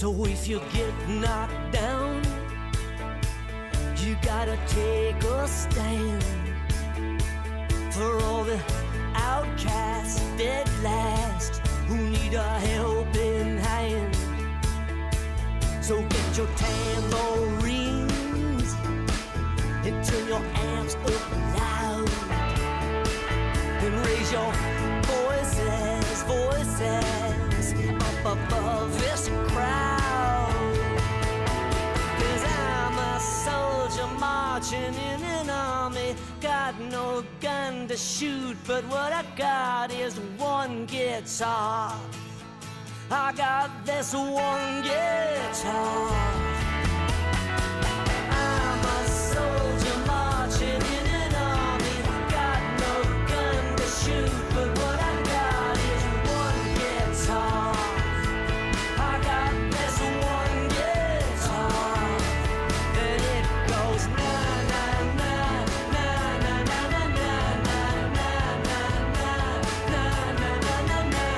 [SPEAKER 4] So if you get knocked down, you gotta take a stand for all the outcasts at last who need a helping hand. So get your tambourines and turn your amps up loud and raise your voices, voices up above this crowd. 'Cause I'm a soldier marching in an army, got no gun to shoot, but what I got is one guitar. I got this one guitar. I'm a soldier marching in an army, got no gun to shoot, but what I got is one guitar. I got this one guitar, and it goes na na na na na na na na na na na na na na na.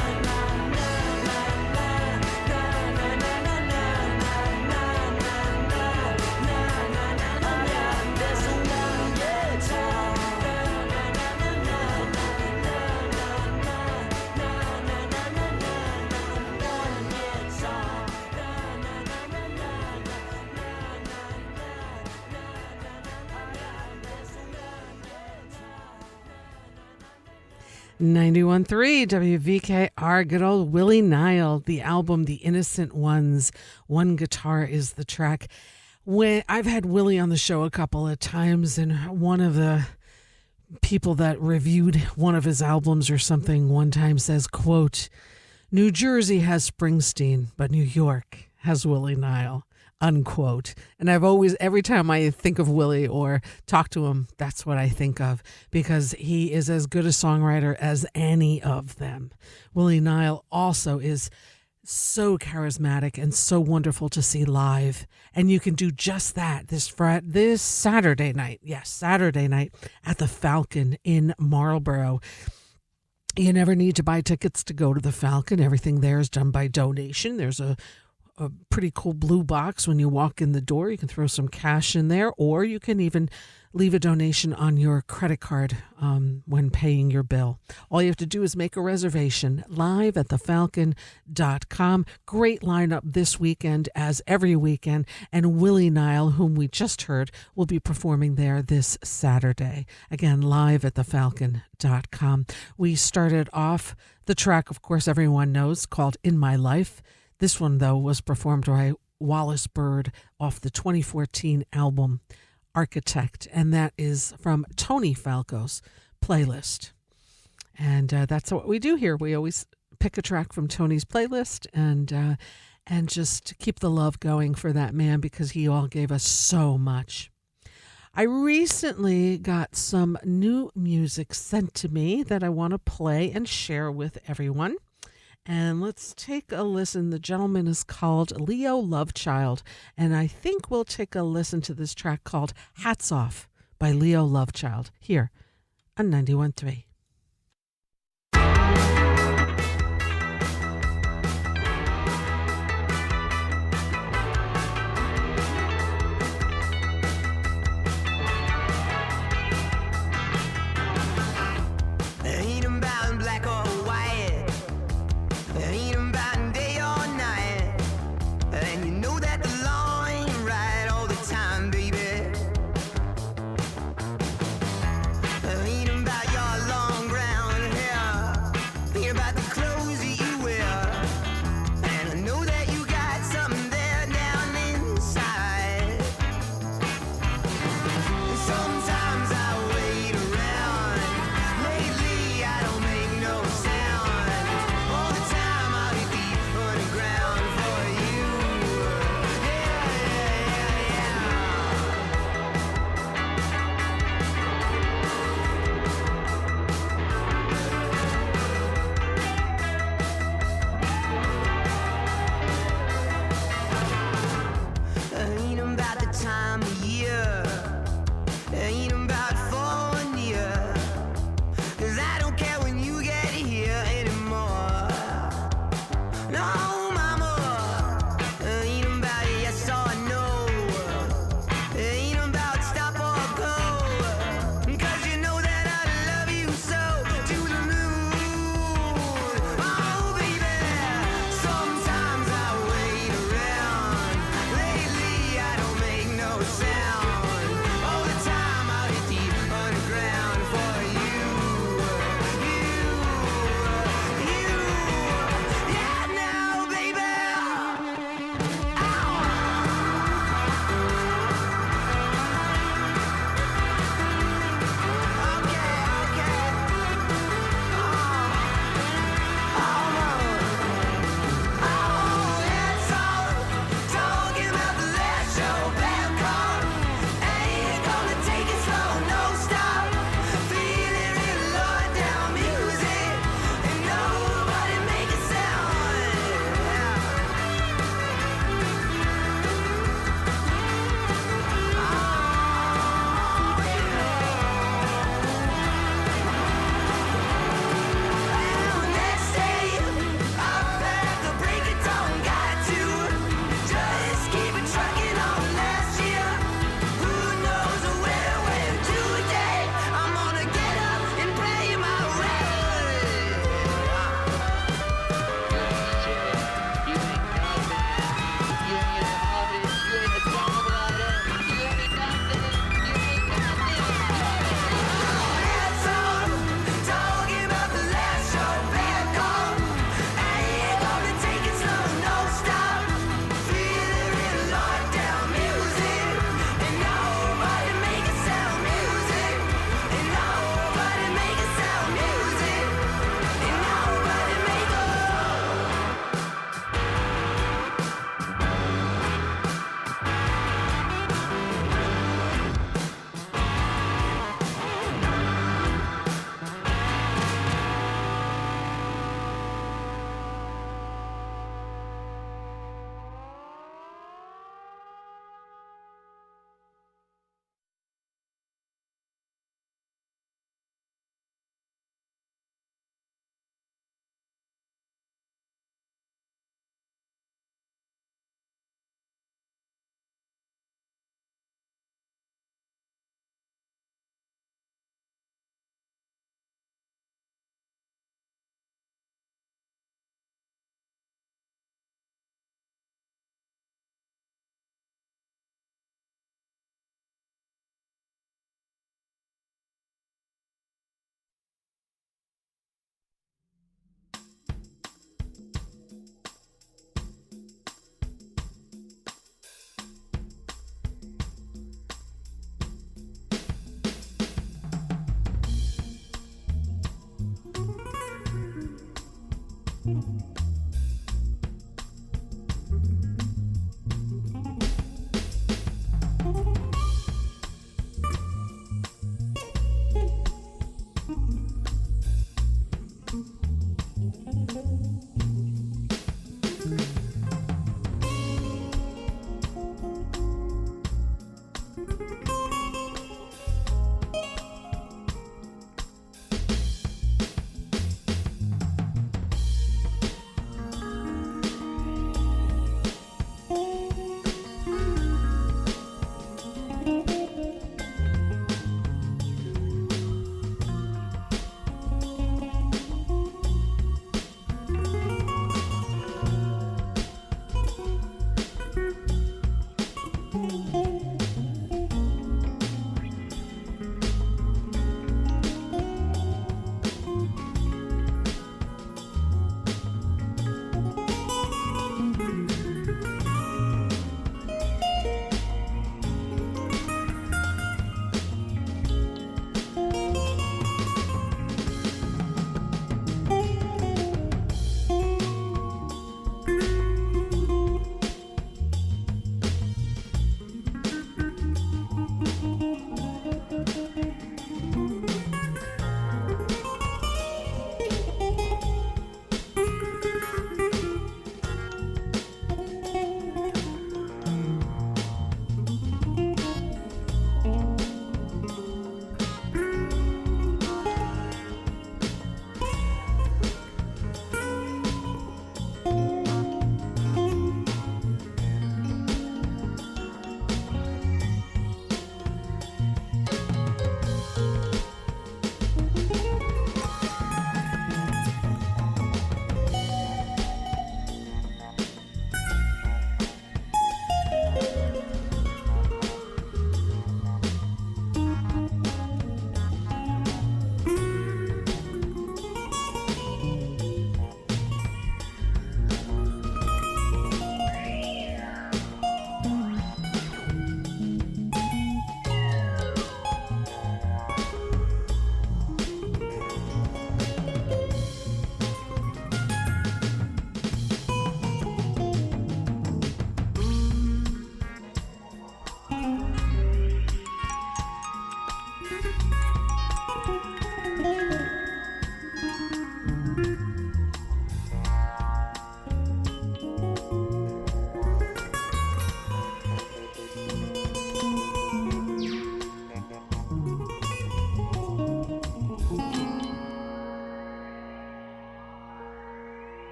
[SPEAKER 1] .3 WVKR, good old Willie Nile, the album The Innocent Ones. One Guitar is the track. When I've had Willie on the show a couple of times, and one of the people that reviewed one of his albums or something one time says, quote, New Jersey has Springsteen, but New York has Willie Nile, unquote. And I've always, every time I think of Willie or talk to him, that's what I think of, because he is as good a songwriter as any of them. Willie Nile also is so charismatic and so wonderful to see live. And you can do just that this Saturday night. Yes, Saturday night at the Falcon in Marlborough. You never need to buy tickets to go to the Falcon. Everything there is done by donation. There's a pretty cool blue box when you walk in the door. You can throw some cash in there, or you can even leave a donation on your credit card when paying your bill. All you have to do is make a reservation live at thefalcon.com. Great lineup this weekend, as every weekend, and Willie Nile, whom we just heard, will be performing there this Saturday. Again, live at thefalcon.com. We started off the track, of course, everyone knows, called In My Life. This one, though, was performed by Wallace Bird off the 2014 album Architect, and that is from Tony Falco's playlist. And that's what we do here. We always pick a track from Tony's playlist and just keep the love going for that man, because he all gave us so much. I recently got some new music sent to me that I want to play and share with everyone. And let's take a listen. The gentleman is called Leo Lovechild, and I think we'll take a listen to this track called Hats Off by Leo Lovechild here on 91.3.
[SPEAKER 5] Ain't about black or white, ain't about day or night, and you know that the law ain't right all the time, baby. Ain't about your long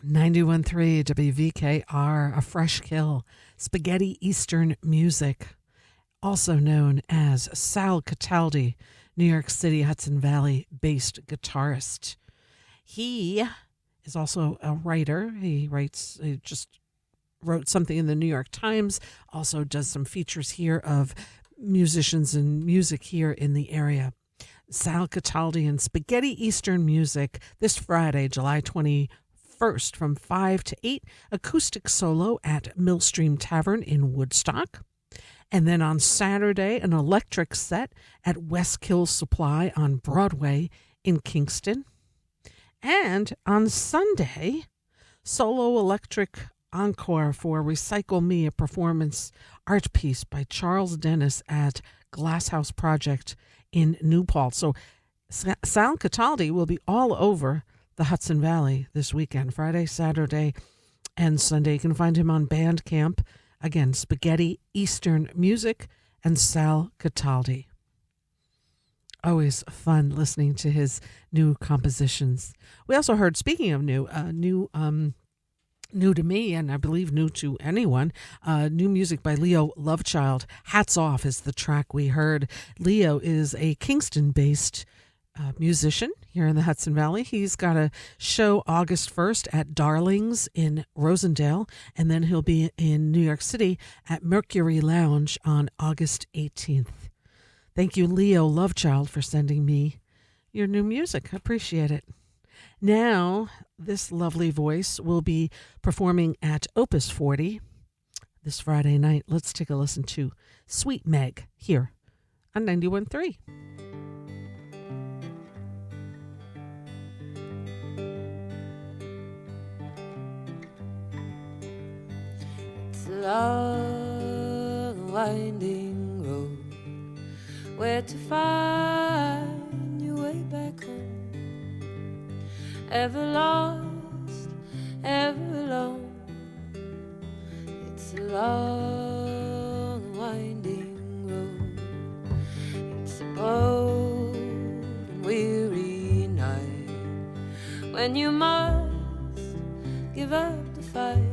[SPEAKER 1] 91.3 WVKR, a fresh kill, spaghetti Eastern music, also known as Sal Cataldi, New York City, Hudson Valley-based guitarist. He is also a writer. He just wrote something in the New York Times, also does some features here of musicians and music here in the area. Sal Cataldi and Spaghetti Eastern Music this Friday, July 21st from 5 to 8, acoustic solo at Millstream Tavern in Woodstock. And then on Saturday, an electric set at Westkill Supply on Broadway in Kingston. And on Sunday, solo electric encore for Recycle Me, a performance art piece by Charles Dennis at Glasshouse Project in New Paltz. So Sal Cataldi will be all over the Hudson Valley this weekend, Friday, Saturday, and Sunday. You can find him on Bandcamp. Again, Spaghetti Eastern Music and Sal Cataldi. Always fun listening to his new compositions. We also heard, speaking of new to me, and I believe new to anyone, new music by Leo Lovechild. Hats Off is the track we heard. Leo is a Kingston-based musician here in the Hudson Valley. He's got a show August 1st at Darlings in Rosendale, and then he'll be in New York City at Mercury Lounge on August 18th. Thank you, Leo Lovechild, for sending me your new music. I appreciate it. Now, this lovely voice will be performing at Opus 40 this Friday night. Let's take a listen to Sweet Meg here on 91.3.
[SPEAKER 3] It's a long, winding road where to find your way back home. Ever lost, ever alone. It's a long, winding road. It's a cold and weary night when you must give up the fight,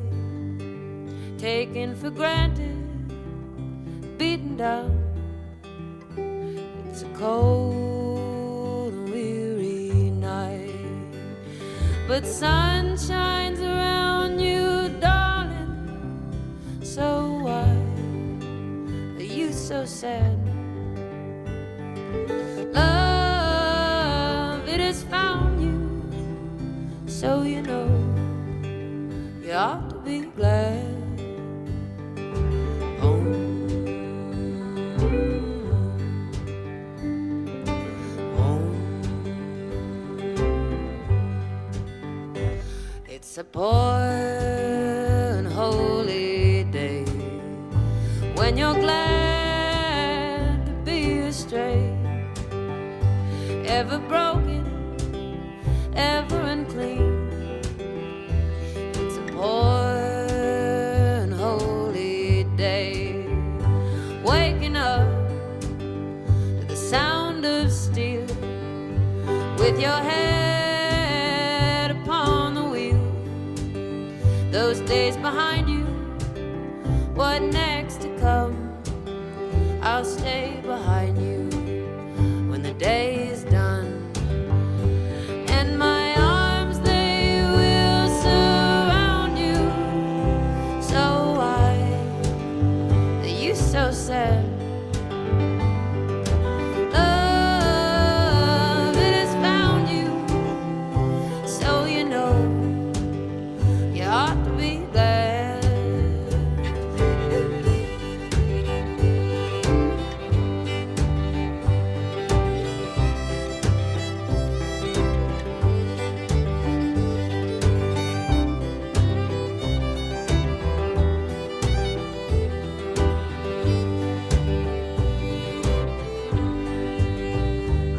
[SPEAKER 3] taken for granted, beaten down. It's a cold and weary night, but sun shines around you, darling. So why are you so sad? Love, it has found you, so you know you ought to be glad. It's a poor and holy day when you're glad to be astray, ever broken, ever unclean. It's a poor and holy day, waking up to the sound of steel with your head upon the wheel. Those days behind you, what next to come? I'll stay behind you when the day is done, and my arms, they will surround you. So why are you so sad? Love, it has found you, so you know you ought to be glad.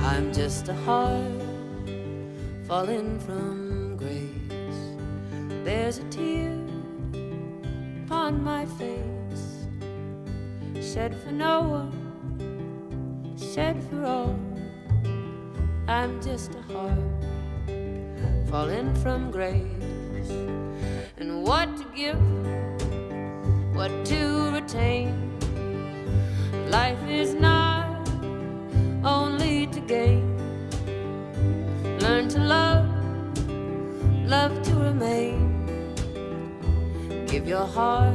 [SPEAKER 3] I'm just a heart falling from grace. There's a tear upon my face, shed for no one, shed for all. I'm just a heart falling from grace. and what to give, what to retain. Life is not only to gain. Learn to love, love to remain. Give your heart,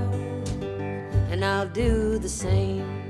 [SPEAKER 3] and I'll do the same.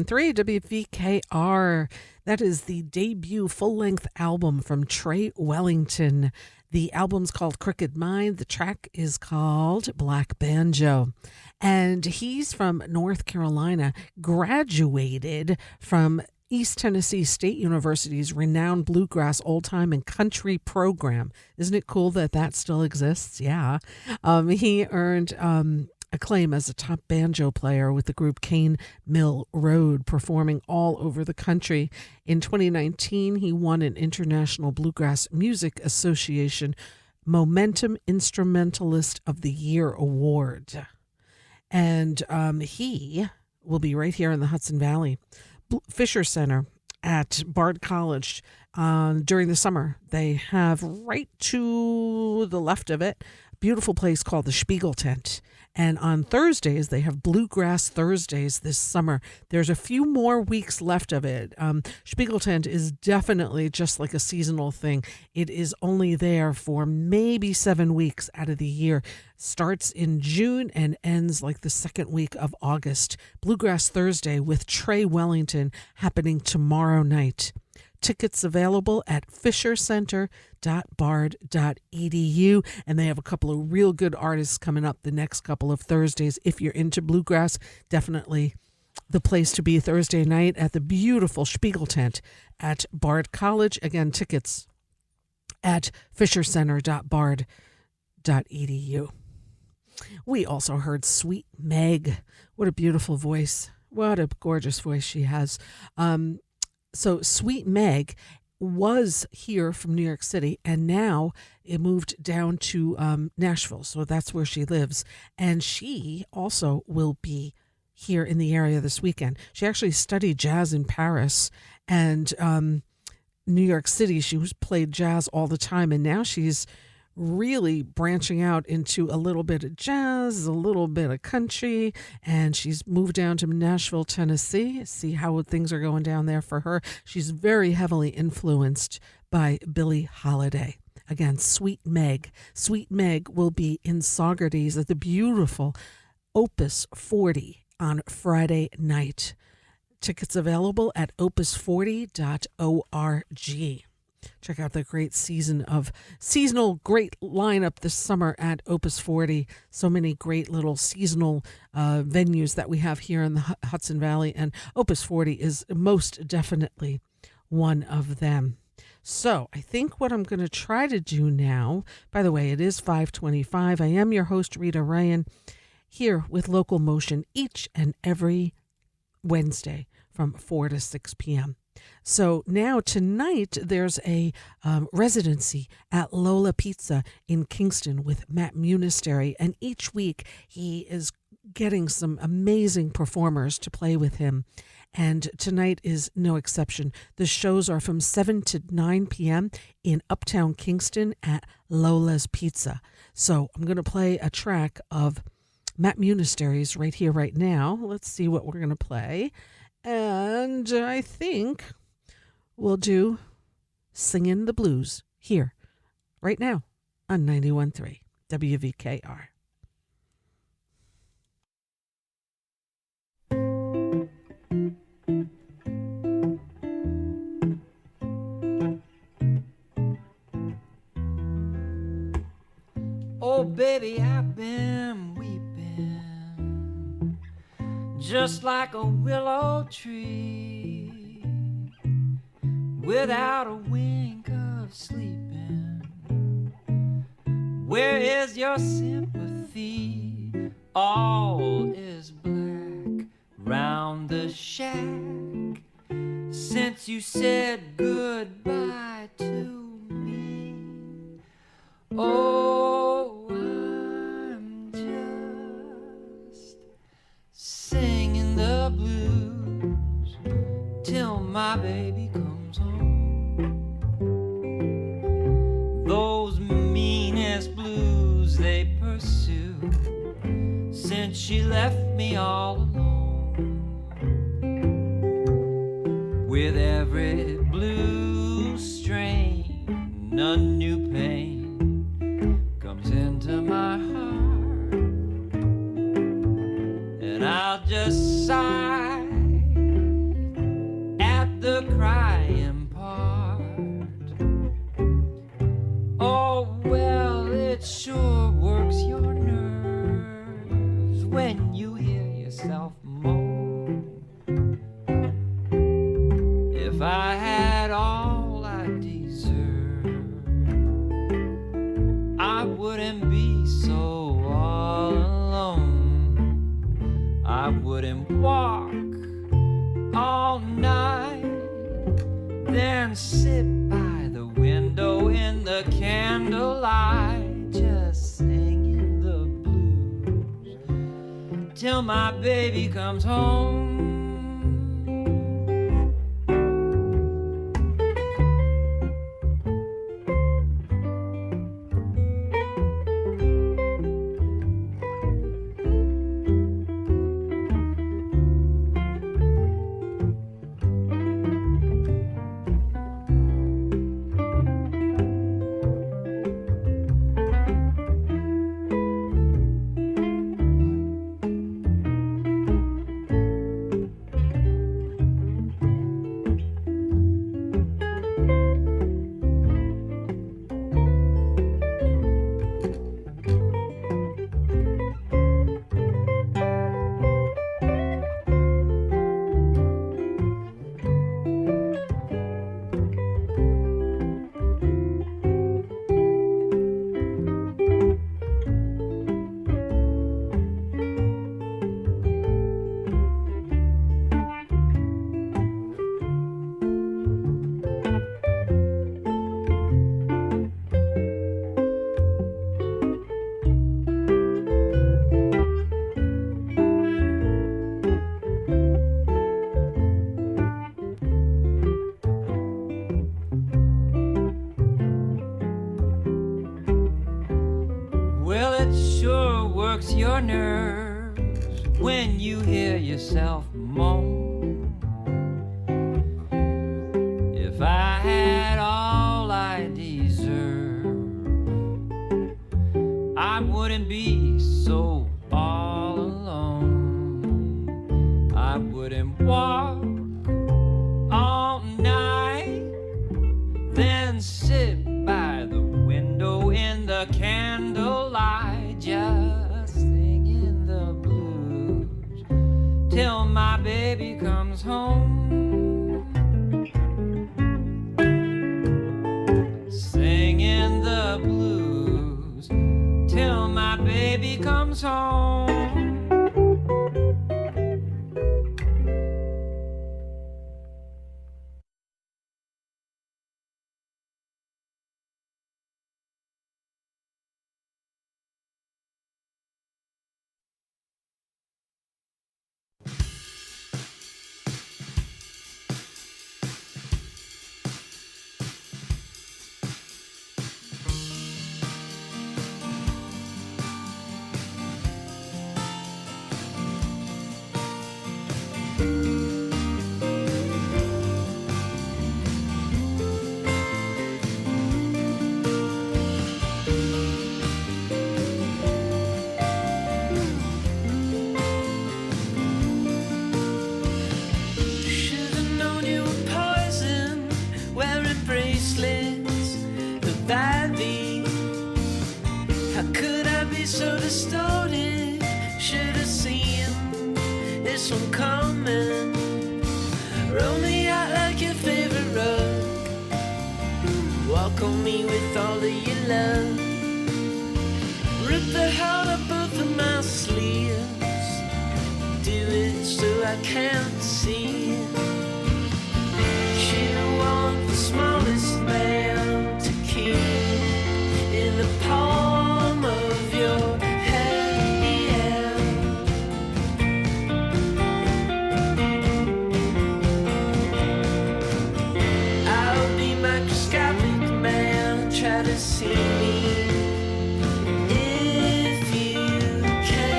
[SPEAKER 1] .3 WVKR. That is the debut full-length album from Trey Wellington. The album's called Crooked Mind. The track is called Black Banjo. And he's from North Carolina, graduated from East Tennessee State University's renowned bluegrass, old-time, and country program. Isn't it cool that that still exists? Yeah. He earned acclaim as a top banjo player with the group Cane Mill Road, performing all over the country. In 2019, he won an International Bluegrass Music Association Momentum Instrumentalist of the Year award. And he will be right here in the Hudson Valley Fisher Center at Bard College during the summer. They have right to the left of it beautiful place called the Spiegel Tent. And on Thursdays, they have Bluegrass Thursdays this summer. There's a few more weeks left of it. Spiegel Tent is definitely just like a seasonal thing. It is only there for maybe 7 weeks out of the year. Starts in June and ends like the second week of August. Bluegrass Thursday with Trey Wellington happening tomorrow night. Tickets available at fishercenter.bard.edu. And they have a couple of real good artists coming up the next couple of Thursdays. If you're into bluegrass, definitely the place to be Thursday night at the beautiful Spiegel Tent at Bard College. Again, tickets at fishercenter.bard.edu. We also heard Sweet Meg. What a beautiful voice. What a gorgeous voice she has. So Sweet Meg was here from New York City, and now it moved down to Nashville. So that's where she lives. And she also will be here in the area this weekend. She actually studied jazz in Paris, and New York City. She played jazz all the time, and now she's really branching out into a little bit of jazz, a little bit of country, and she's moved down to Nashville, Tennessee. See how things are going down there for her. She's very heavily influenced by Billie Holiday. Again, Sweet Meg. Sweet Meg will be in Saugerties at the beautiful Opus 40 on Friday night. Tickets available at opus40.org. Check out the great seasonal great lineup this summer at Opus 40. So many great little seasonal venues that we have here in the Hudson Valley, and Opus 40 is most definitely one of them. So I think what I'm going to try to do now, by the way, it is 5:25. I am your host, Rita Ryan, here with LocalMotion each and every Wednesday from 4 to 6 p.m. So now tonight there's a residency at Lola Pizza in Kingston with Matt Munisterry, and each week he is getting some amazing performers to play with him, and tonight is no exception. The shows are from 7 to 9 p.m. in Uptown Kingston at Lola's Pizza. So I'm going to play a track of Matt Munisterry's right here, right now. Let's see what we're going to play. And I think we'll do Singin' the Blues here, right now, on 91.3 WVKR.
[SPEAKER 4] Oh, baby, I've been weeping just like a willow tree without a wink of sleeping. Where is your sympathy? All is black round the shack since you said goodbye to me. Oh, I'm just singing the blues till my baby comes home. Those meanest blues they pursue since she left me all alone. With every blue strain, a new pain comes into my heart, and I'll just sigh at the crying part. Oh, well, it sure works your nerves when you hear yourself moan. If I had all I deserve, I wouldn't be so all alone. I wouldn't walk all night, then sit by the window in the candlelight, just singing the blues till my baby comes home.
[SPEAKER 6] works your nerves when you hear yourself moan. If I had all I deserve, I wouldn't be so all alone. I wouldn't walk all night, then sit by the window in the candlelight, just singing the blues till my baby comes home. Singing the blues till my baby comes home.
[SPEAKER 4] Should've known you were poison, wearing bracelets of ivy. How could I be so distorted? Should've seen this one coming. Roll me out like your favorite rug. Walk on me with all of your love. Rip the heart up both of my sleeves. Do it so I can't see it. You want the smallest man to keep in the palm of your hand. I'll be microscopic, man. Try to see me if you can.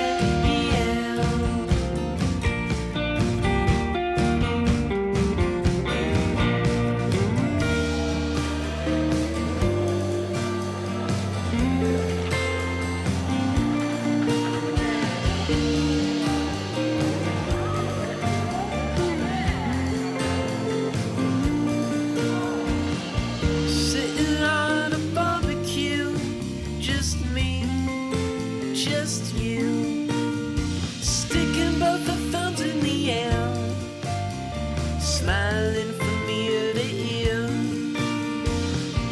[SPEAKER 4] Sitting on a barbecue, just me, just you. Sticking both our thumbs in the air, smiling from ear to ear.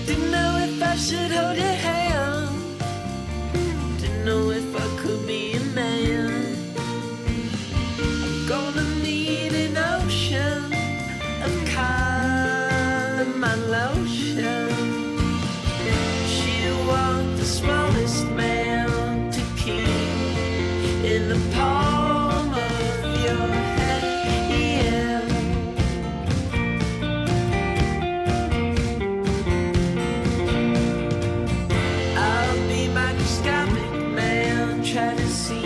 [SPEAKER 4] Didn't know if I should hold your hand, didn't know if I could be a man. I'm gonna need an ocean of calamine lotion. She want the smallest man to keep in the palm of your hand. I'll be microscopic, man. Try to see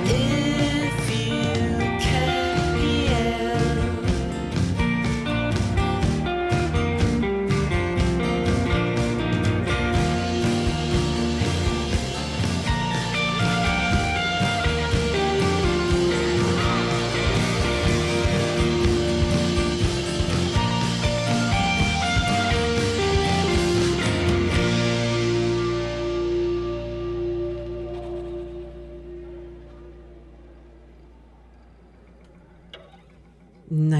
[SPEAKER 4] if you can.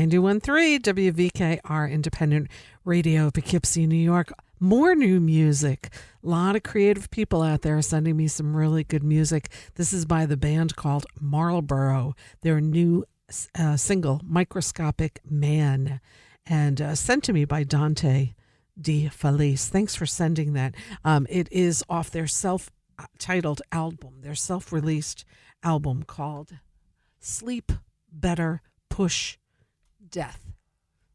[SPEAKER 1] .3 WVKR Independent Radio, Poughkeepsie, New York. More new music. A lot of creative people out there sending me some really good music. This is by the band called Marlboro. Their new single, Microscopic Man, and sent to me by Dante Di Felice. Thanks for sending that. It is off their self-titled album, their self-released album called Sleep Better Push Death.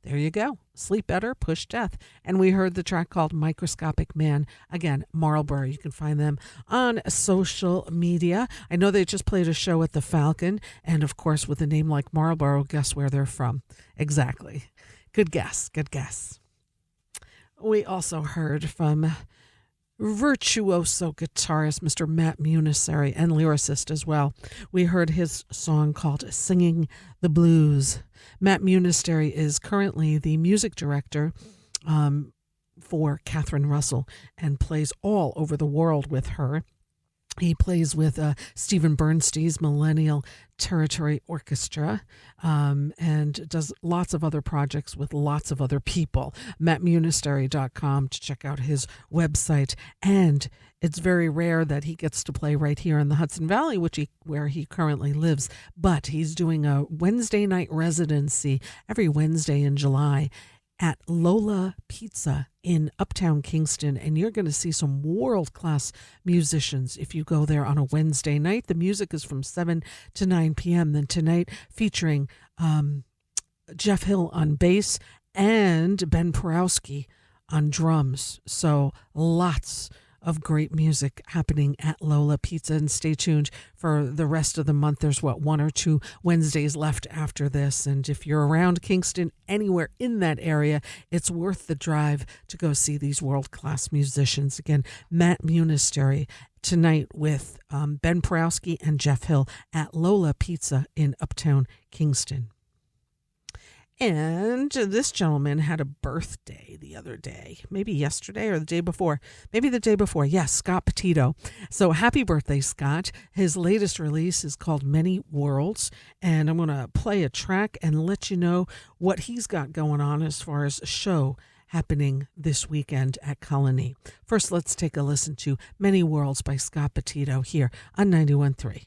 [SPEAKER 1] There you go. Sleep better, push death. And we heard the track called Microscopic Man. Again, Marlboro. You can find them on social media. I know they just played a show at the Falcon. And of course, with a name like Marlboro, guess where they're from? Exactly. Good guess. Good guess. We also heard from virtuoso guitarist Mr. Matt Munissary and lyricist as well. We heard his song called Singing the Blues. Matt Munissary is currently the music director for Catherine Russell and plays all over the world with her. He plays with Stephen Bernstein's Millennial Territory Orchestra and does lots of other projects with lots of other people. MattMunissary.com to check out his website. And it's very rare that he gets to play right here in the Hudson Valley, where he currently lives. But he's doing a Wednesday night residency every Wednesday in July at Lola Pizza in Uptown Kingston, and you're going to see some world-class musicians if you go there on a Wednesday night. The music is from 7 to 9 p.m. Then tonight featuring Jeff Hill on bass and Ben Porowski on drums. So lots of great music happening at Lola Pizza, and stay tuned for the rest of the month. There's one or two Wednesdays left after this, and if you're around Kingston, anywhere in that area, it's worth the drive to go see these world-class musicians. Again, Matt Munissary tonight with Ben Porowski and Jeff Hill at Lola Pizza in Uptown Kingston. And this gentleman had a birthday the other day, maybe yesterday or the day before, maybe the day before. Yes, Scott Petito. So happy birthday, Scott. His latest release is called Many Worlds, and I'm going to play a track and let you know what he's got going on as far as a show happening this weekend at Colony. First, let's take a listen to Many Worlds by Scott Petito here on 91.3.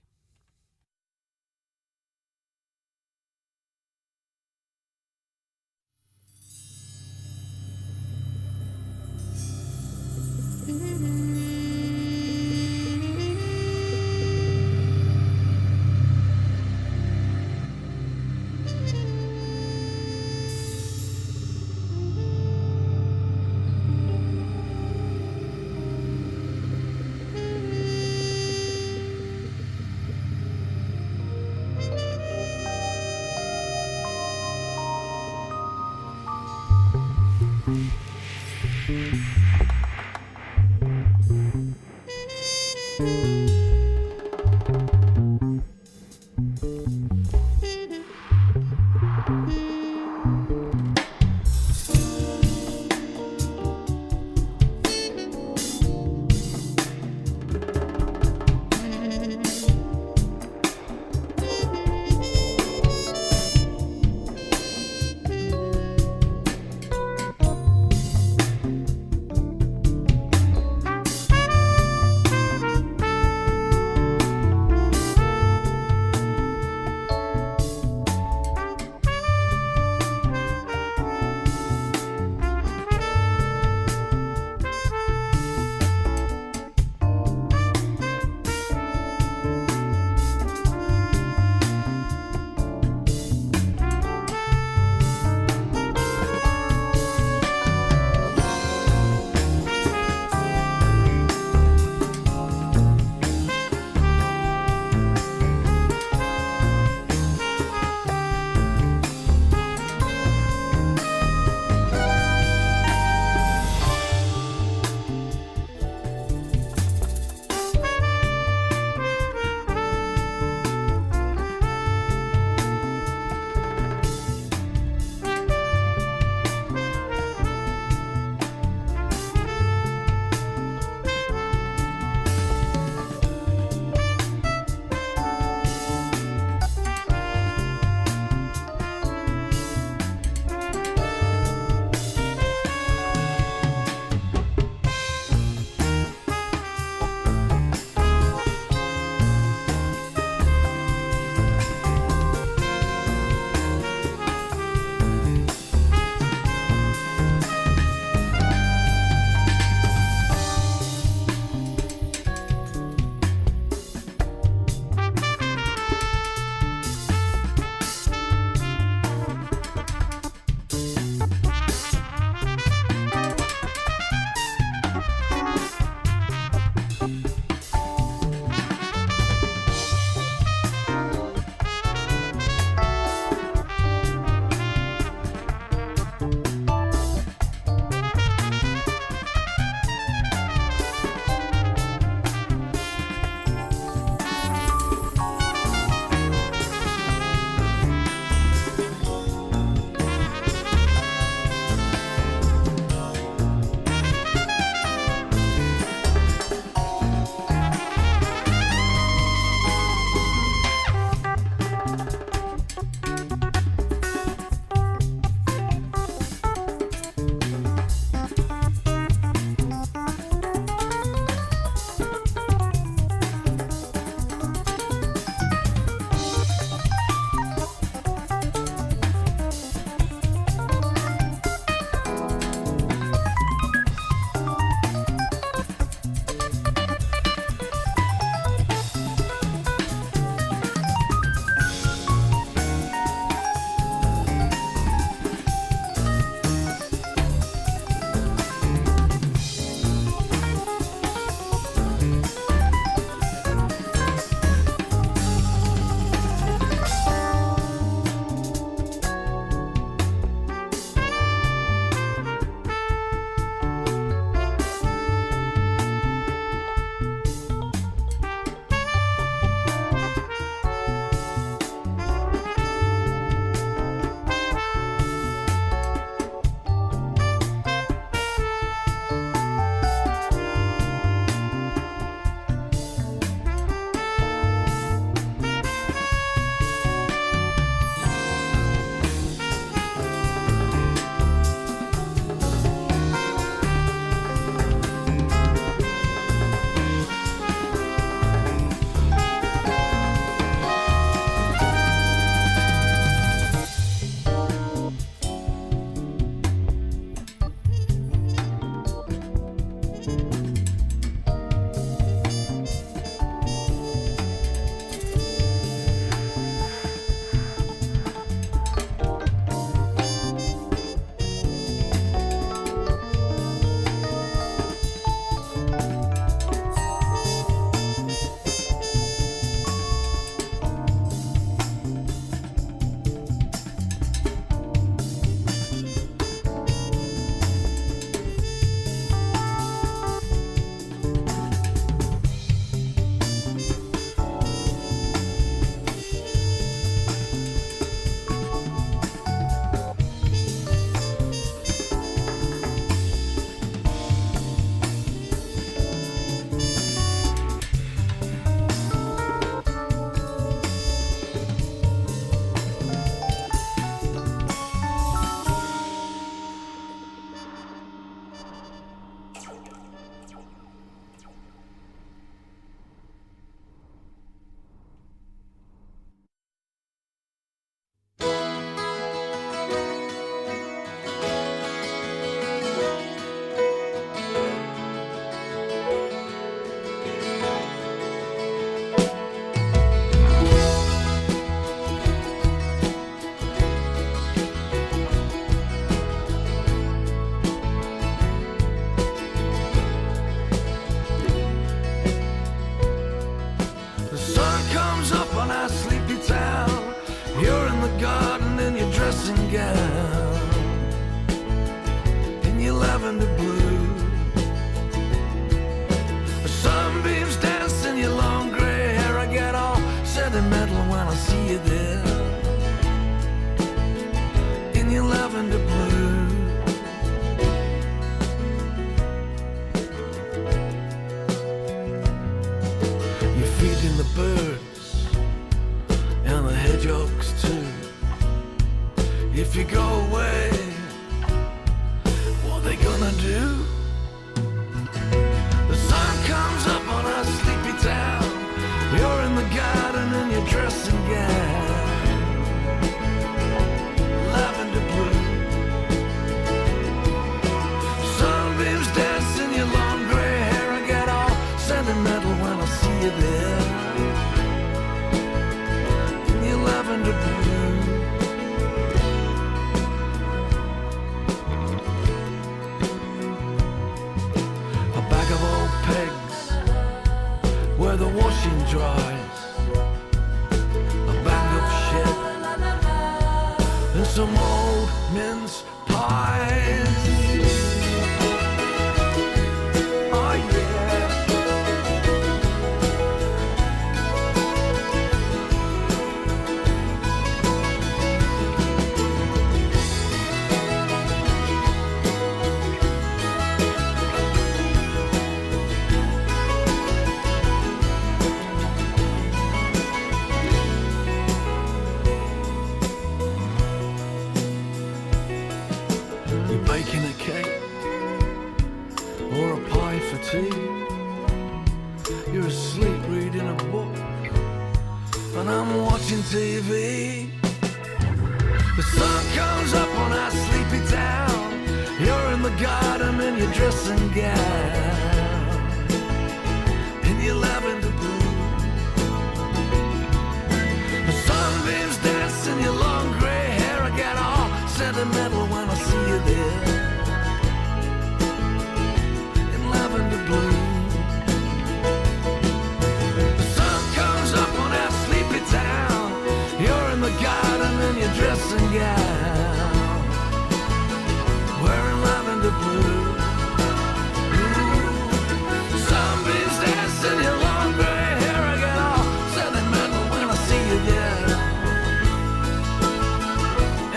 [SPEAKER 7] comes up on our sleepy town. You're in the garden in your dressing gown, in your lavender blue. The sunbeams dance in your long gray hair. I get all sentimental when I see you there, in your lavender blue. You're feeding the birds and the hedgehogs too. If you go away, what they gonna do? The sun comes up on our sleepy town. You're in the garden in your dressing gown, lavender blue. Sunbeams dance in your long gray hair. I get all sentimental when I see you there, in your lavender blue. A bag of old pegs where the washing dries, a bang-up shed, and some old mince pies. Oh yeah. You're baking a cake or a pie for tea. You're asleep reading a book and I'm watching TV. The sun comes up on our sleepy town. You're in the garden in your dressing gown, in your lavender blue. The sunbeams dance in your long gray hair. I get all sentimental when I see you there, in lavender blue. The sun comes up on our sleepy town. You're in the garden in your dressing gown, wearing lavender blue. Ooh. Sunbeams dance in your long gray hair. I get all sentimental when I see you there,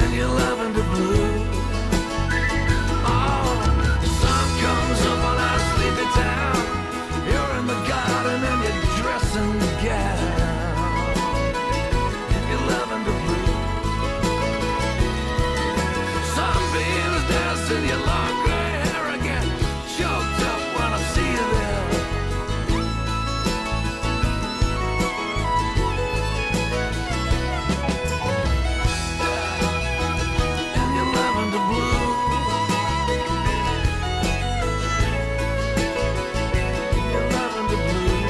[SPEAKER 7] in your lavender blue. Oh, the sun comes up on our sleepy town. You're in the garden in your dressing gown, in your lavender blue. Sunbeams dance in your long gray hair. I get choked up when I see you there, in your lavender blue. In your lavender blue.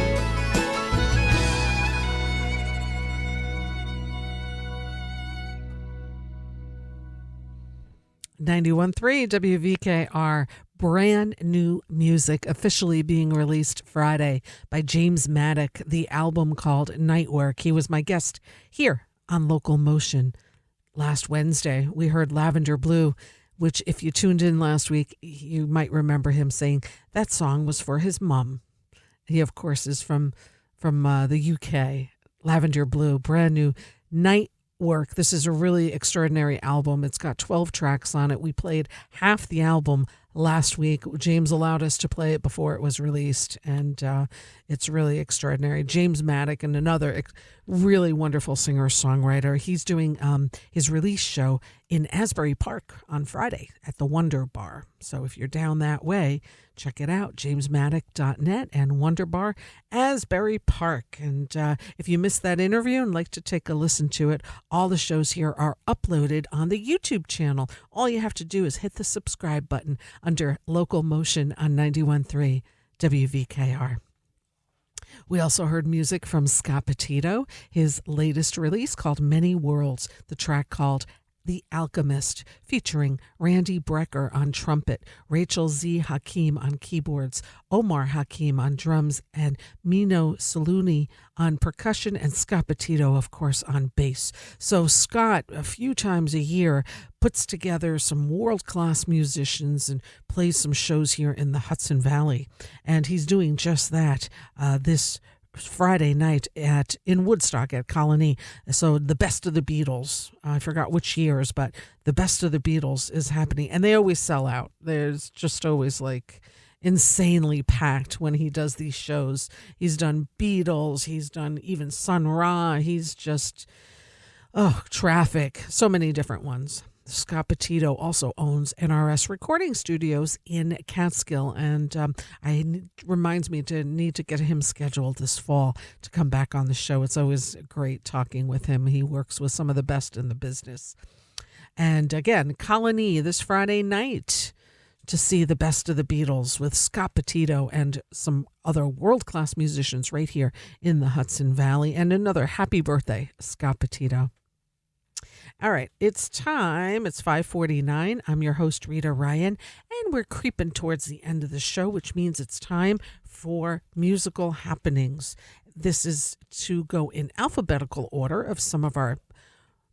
[SPEAKER 1] 91.3 WVKR, brand new music officially being released Friday by James Maddock, the album called Night Work. He was my guest here on Local Motion last Wednesday. We heard Lavender Blue, which if you tuned in last week, you might remember him saying that song was for his mom. He, of course, is from the UK. Lavender Blue, brand new Night Work. This is a really extraordinary album. It's got 12 tracks on it. We played half the album last week. James allowed us to play it before it was released, and it's really extraordinary. James Maddock, and another really wonderful singer-songwriter. He's doing his release show in Asbury Park on Friday at the Wonder Bar. So if you're down that way, check it out, jamesmaddock.net and Wonder Bar, Asbury Park. And if you missed that interview and like to take a listen to it, all the shows here are uploaded on the YouTube channel. All you have to do is hit the subscribe button under Local Motion on 91.3 WVKR. We also heard music from Scott Petito, his latest release called Many Worlds, the track called The Alchemist, featuring Randy Brecker on trumpet, Rachel Z. Hakim on keyboards, Omar Hakim on drums, and Mino Saluni on percussion, and Scott Petito, of course, on bass. So Scott, a few times a year, puts together some world-class musicians and plays some shows here in the Hudson Valley. And he's doing just that this Friday night in Woodstock at Colony. So the Best of the Beatles, I forgot which years, but the Best of the Beatles is happening, and they always sell out. There's just always like insanely packed when he does these shows. He's done Beatles, he's done even Sun Ra, he's just Traffic, so many different ones. Scott Petito also owns NRS Recording Studios in Catskill, and reminds me to need to get him scheduled this fall to come back on the show. It's always great talking with him. He works with some of the best in the business. And again, Colony this Friday night to see the Best of the Beatles with Scott Petito and some other world-class musicians right here in the Hudson Valley. And another happy birthday, Scott Petito. All right, it's time. It's 5:49. I'm your host, Rita Ryan, and we're creeping towards the end of the show, which means it's time for musical happenings. This is to go in alphabetical order of some of our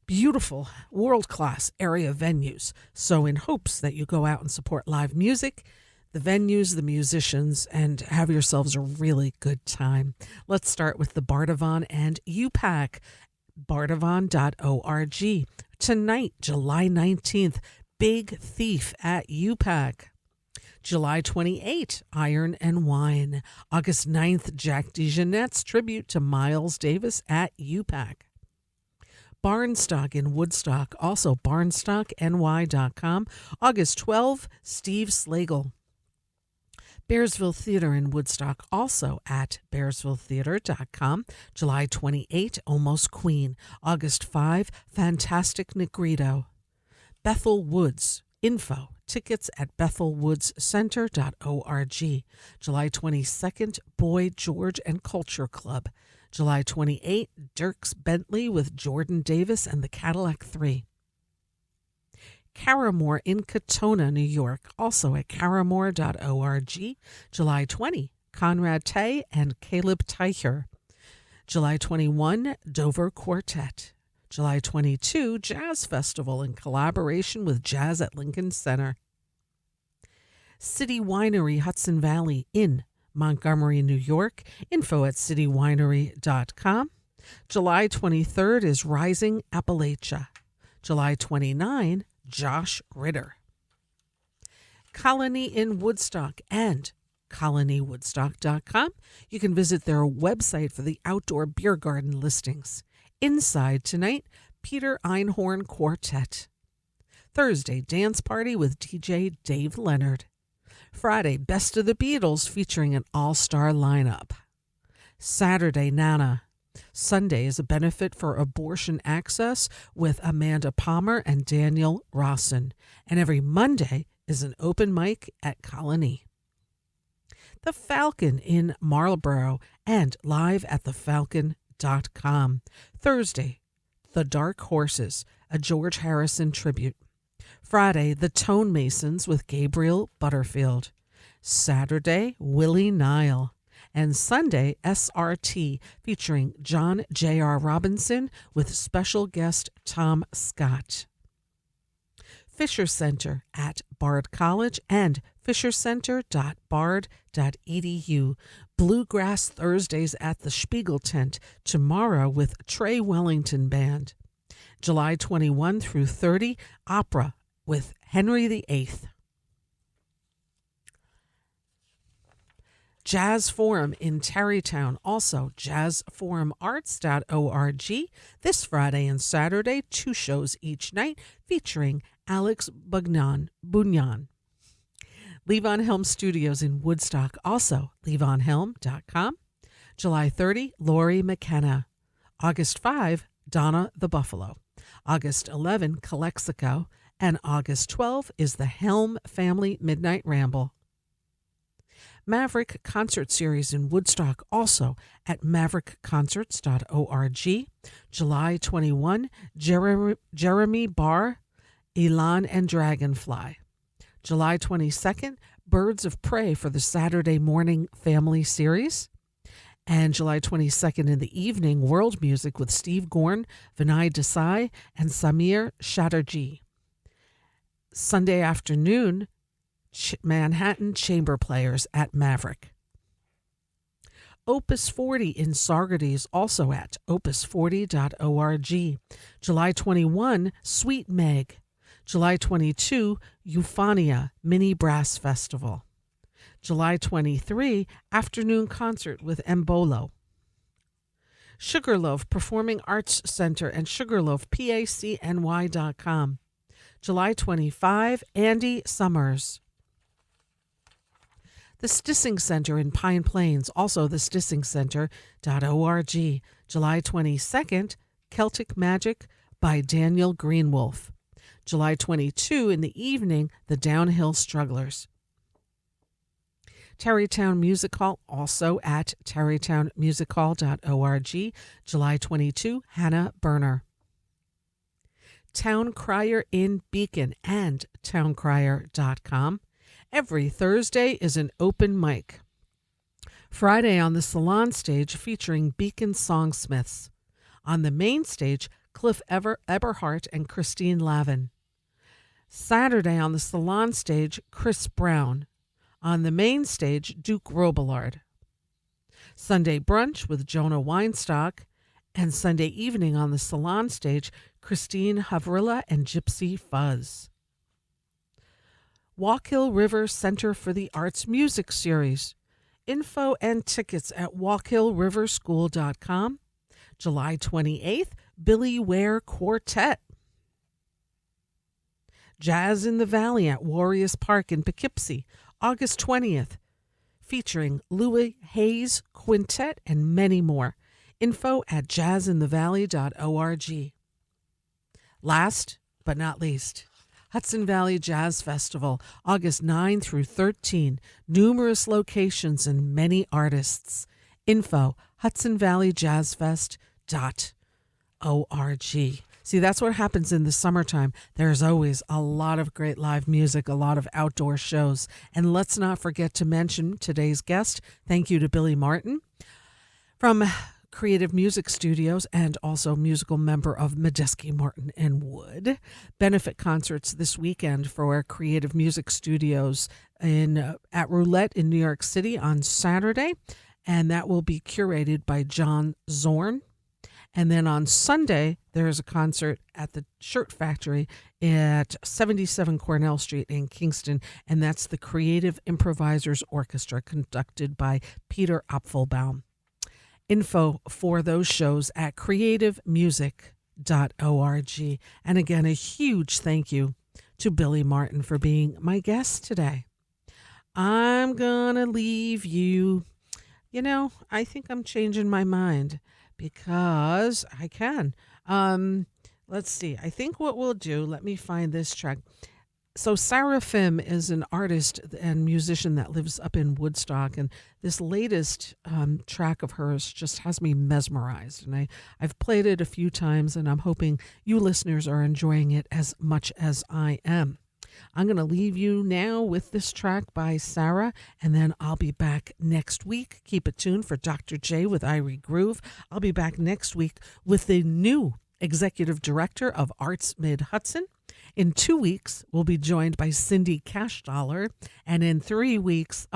[SPEAKER 1] beautiful world-class area venues. So in hopes that you go out and support live music, the venues, the musicians, and have yourselves a really good time. Let's start with the Bardavon and UPAC. Bardavon.org. Tonight, July 19th, Big Thief at UPAC. July 28th, Iron and Wine. August 9th, Jack DeJohnette's tribute to Miles Davis at UPAC. Barnstock in Woodstock, also barnstockny.com. August 12th, Steve Slagle. Bearsville Theater in Woodstock, also at bearsvilletheater.com. July 28, Almost Queen. August 5, Fantastic Negrito. Bethel Woods, info, tickets at bethelwoodscenter.org. July 22nd, Boy, George and Culture Club. July 28, Dirks Bentley with Jordan Davis and the Cadillac 3. Caramore in Katona, New York, also at caramore.org. July 20, Conrad Tay and Caleb Teicher. July 21, Dover Quartet. July 22, Jazz Festival in collaboration with Jazz at Lincoln Center. City Winery, Hudson Valley in Montgomery, New York. Info at citywinery.com. July 23rd is Rising Appalachia. July 29, Josh Ritter. Colony in Woodstock and colonywoodstock.com. You can visit their website for the outdoor beer garden listings. Inside tonight, Peter Einhorn Quartet. Thursday, dance party with DJ Dave Leonard. Friday, Best of the Beatles featuring an all-star lineup. Saturday, Nana. Sunday is a benefit for abortion access with Amanda Palmer and Daniel Rawson. And every Monday is an open mic at Colony. The Falcon in Marlborough and live at thefalcon.com. Thursday, The Dark Horses, a George Harrison tribute. Friday, The Tone Masons with Gabriel Butterfield. Saturday, Willie Nile. And Sunday, SRT, featuring John J.R. Robinson with special guest Tom Scott. Fisher Center at Bard College and fishercenter.bard.edu. Bluegrass Thursdays at the Spiegel Tent, tomorrow with Trey Wellington Band. July 21 through 30, opera with Henry VIII. Jazz Forum in Tarrytown, also jazzforumarts.org. This Friday and Saturday, 2 shows each night featuring Alex Bunyan. Levon Helm Studios in Woodstock, also levonhelm.com. July 30, Lori McKenna. August 5, Donna the Buffalo. August 11, Calexico. And August 12 is the Helm Family Midnight Ramble. Maverick Concert Series in Woodstock, also at maverickconcerts.org. July 21, Jeremy Barr, Elan and Dragonfly. July 22nd, Birds of Prey for the Saturday Morning Family Series. And July 22nd in the evening, World Music with Steve Gorn, Vinay Desai, and Samir Chatterjee. Sunday afternoon, Manhattan Chamber Players at Maverick. Opus 40 in Saugerties, also at opus40.org. July 21, Sweet Meg. July 22, Euphania Mini Brass Festival. July 23, afternoon concert with Mbolo. Sugarloaf Performing Arts Center and Sugarloaf, PACNY.com. July 25, Andy Summers. The Stissing Center in Pine Plains, also thestissingcenter.org. July 22nd, Celtic Magic by Daniel Greenwolf. July 22 in the evening, the Downhill Strugglers. Tarrytown Music Hall, also at tarrytownmusichall.org. July 22, Hannah Berner. Town Crier in Beacon and towncrier.com. Every Thursday is an open mic. Friday on the Salon stage featuring Beacon Songsmiths. On the main stage, Cliff Eberhardt and Christine Lavin. Saturday on the Salon stage, Chris Brown. On the main stage, Duke Robillard. Sunday brunch with Jonah Weinstock. And Sunday evening on the Salon stage, Christine Havrilla and Gypsy Fuzz. Walkill River Center for the Arts Music Series. Info and tickets at walkillriverschool.com. July 28th, Billy Ware Quartet. Jazz in the Valley at Warriors Park in Poughkeepsie, August 20th, featuring Louis Hayes Quintet and many more. Info at jazzinthevalley.org. Last but not least, Hudson Valley Jazz Festival, August 9 through 13. Numerous locations and many artists. Info, hudsonvalleyjazzfest.org. See, that's what happens in the summertime. There's always a lot of great live music, a lot of outdoor shows. And let's not forget to mention today's guest. Thank you to Billy Martin from Creative Music Studios and also musical member of Medeski, Martin and Wood. Benefit concerts this weekend for Creative Music Studios at Roulette in New York City on Saturday, and that will be curated by John Zorn. And then on Sunday, there is a concert at the Shirt Factory at 77 Cornell Street in Kingston, and that's the Creative Improvisers Orchestra conducted by Peter Apfelbaum. Info for those shows at creativemusic.org. And again, a huge thank you to Billy Martin for being my guest today. I'm going to leave you. I think I'm changing my mind because I can. Let's see. I think what we'll do, let me find this track. So Sarah Phim is an artist and musician that lives up in Woodstock, and this latest track of hers just has me mesmerized. And I've played it a few times, and I'm hoping you listeners are enjoying it as much as I am. I'm going to leave you now with this track by Sarah, and then I'll be back next week. Keep it tuned for Dr. J with Irie Groove. I'll be back next week with the new Executive Director of Arts Mid-Hudson. In 2 weeks, we'll be joined by Cindy Cashdollar. And in 3 weeks,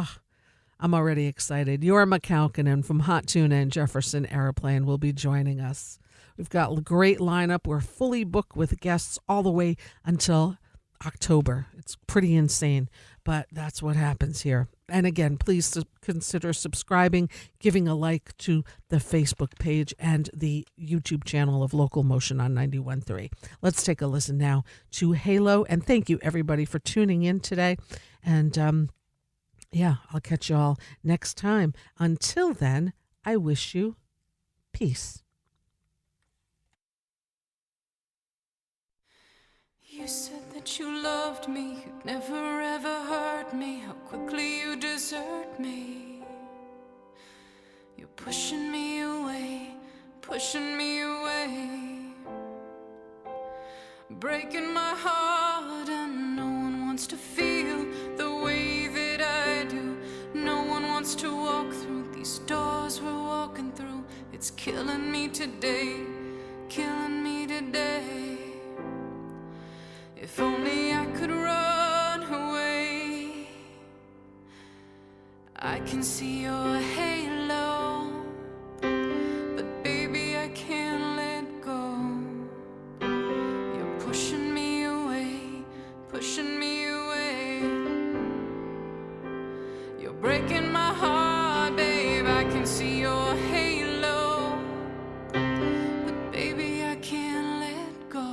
[SPEAKER 1] I'm already excited. Yor McCalkinen from Hot Tuna and Jefferson Airplane will be joining us. We've got a great lineup. We're fully booked with guests all the way until October. It's pretty insane, but that's what happens here. And again, please consider subscribing, giving a like to the Facebook page and the YouTube channel of Local Motion on 91.3. Let's take a listen now to Halo. And thank you, everybody, for tuning in today. And I'll catch you all next time. Until then, I wish you peace.
[SPEAKER 3] You said that you loved me, you'd never ever hurt me. How quickly you desert me. You're pushing me away, pushing me away, breaking my heart, and no one wants to feel the way that I do. No one wants to walk through these doors we're walking through. It's killing me today, killing me today. If only I could run away. I can see your halo, but baby I can't let go. You're pushing me away, pushing me away. You're breaking my heart, babe. I can see your halo, but baby I can't let go.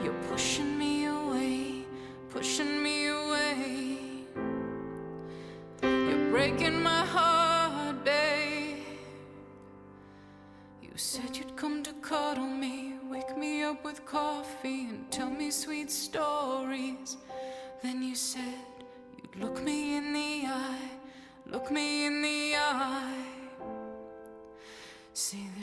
[SPEAKER 3] You're pushing me away, pushing me away. You're breaking my heart, babe. You said you'd come to cuddle me, wake me up with coffee and tell me sweet stories. Then you said you'd look me in the eye, look me in the eye. See the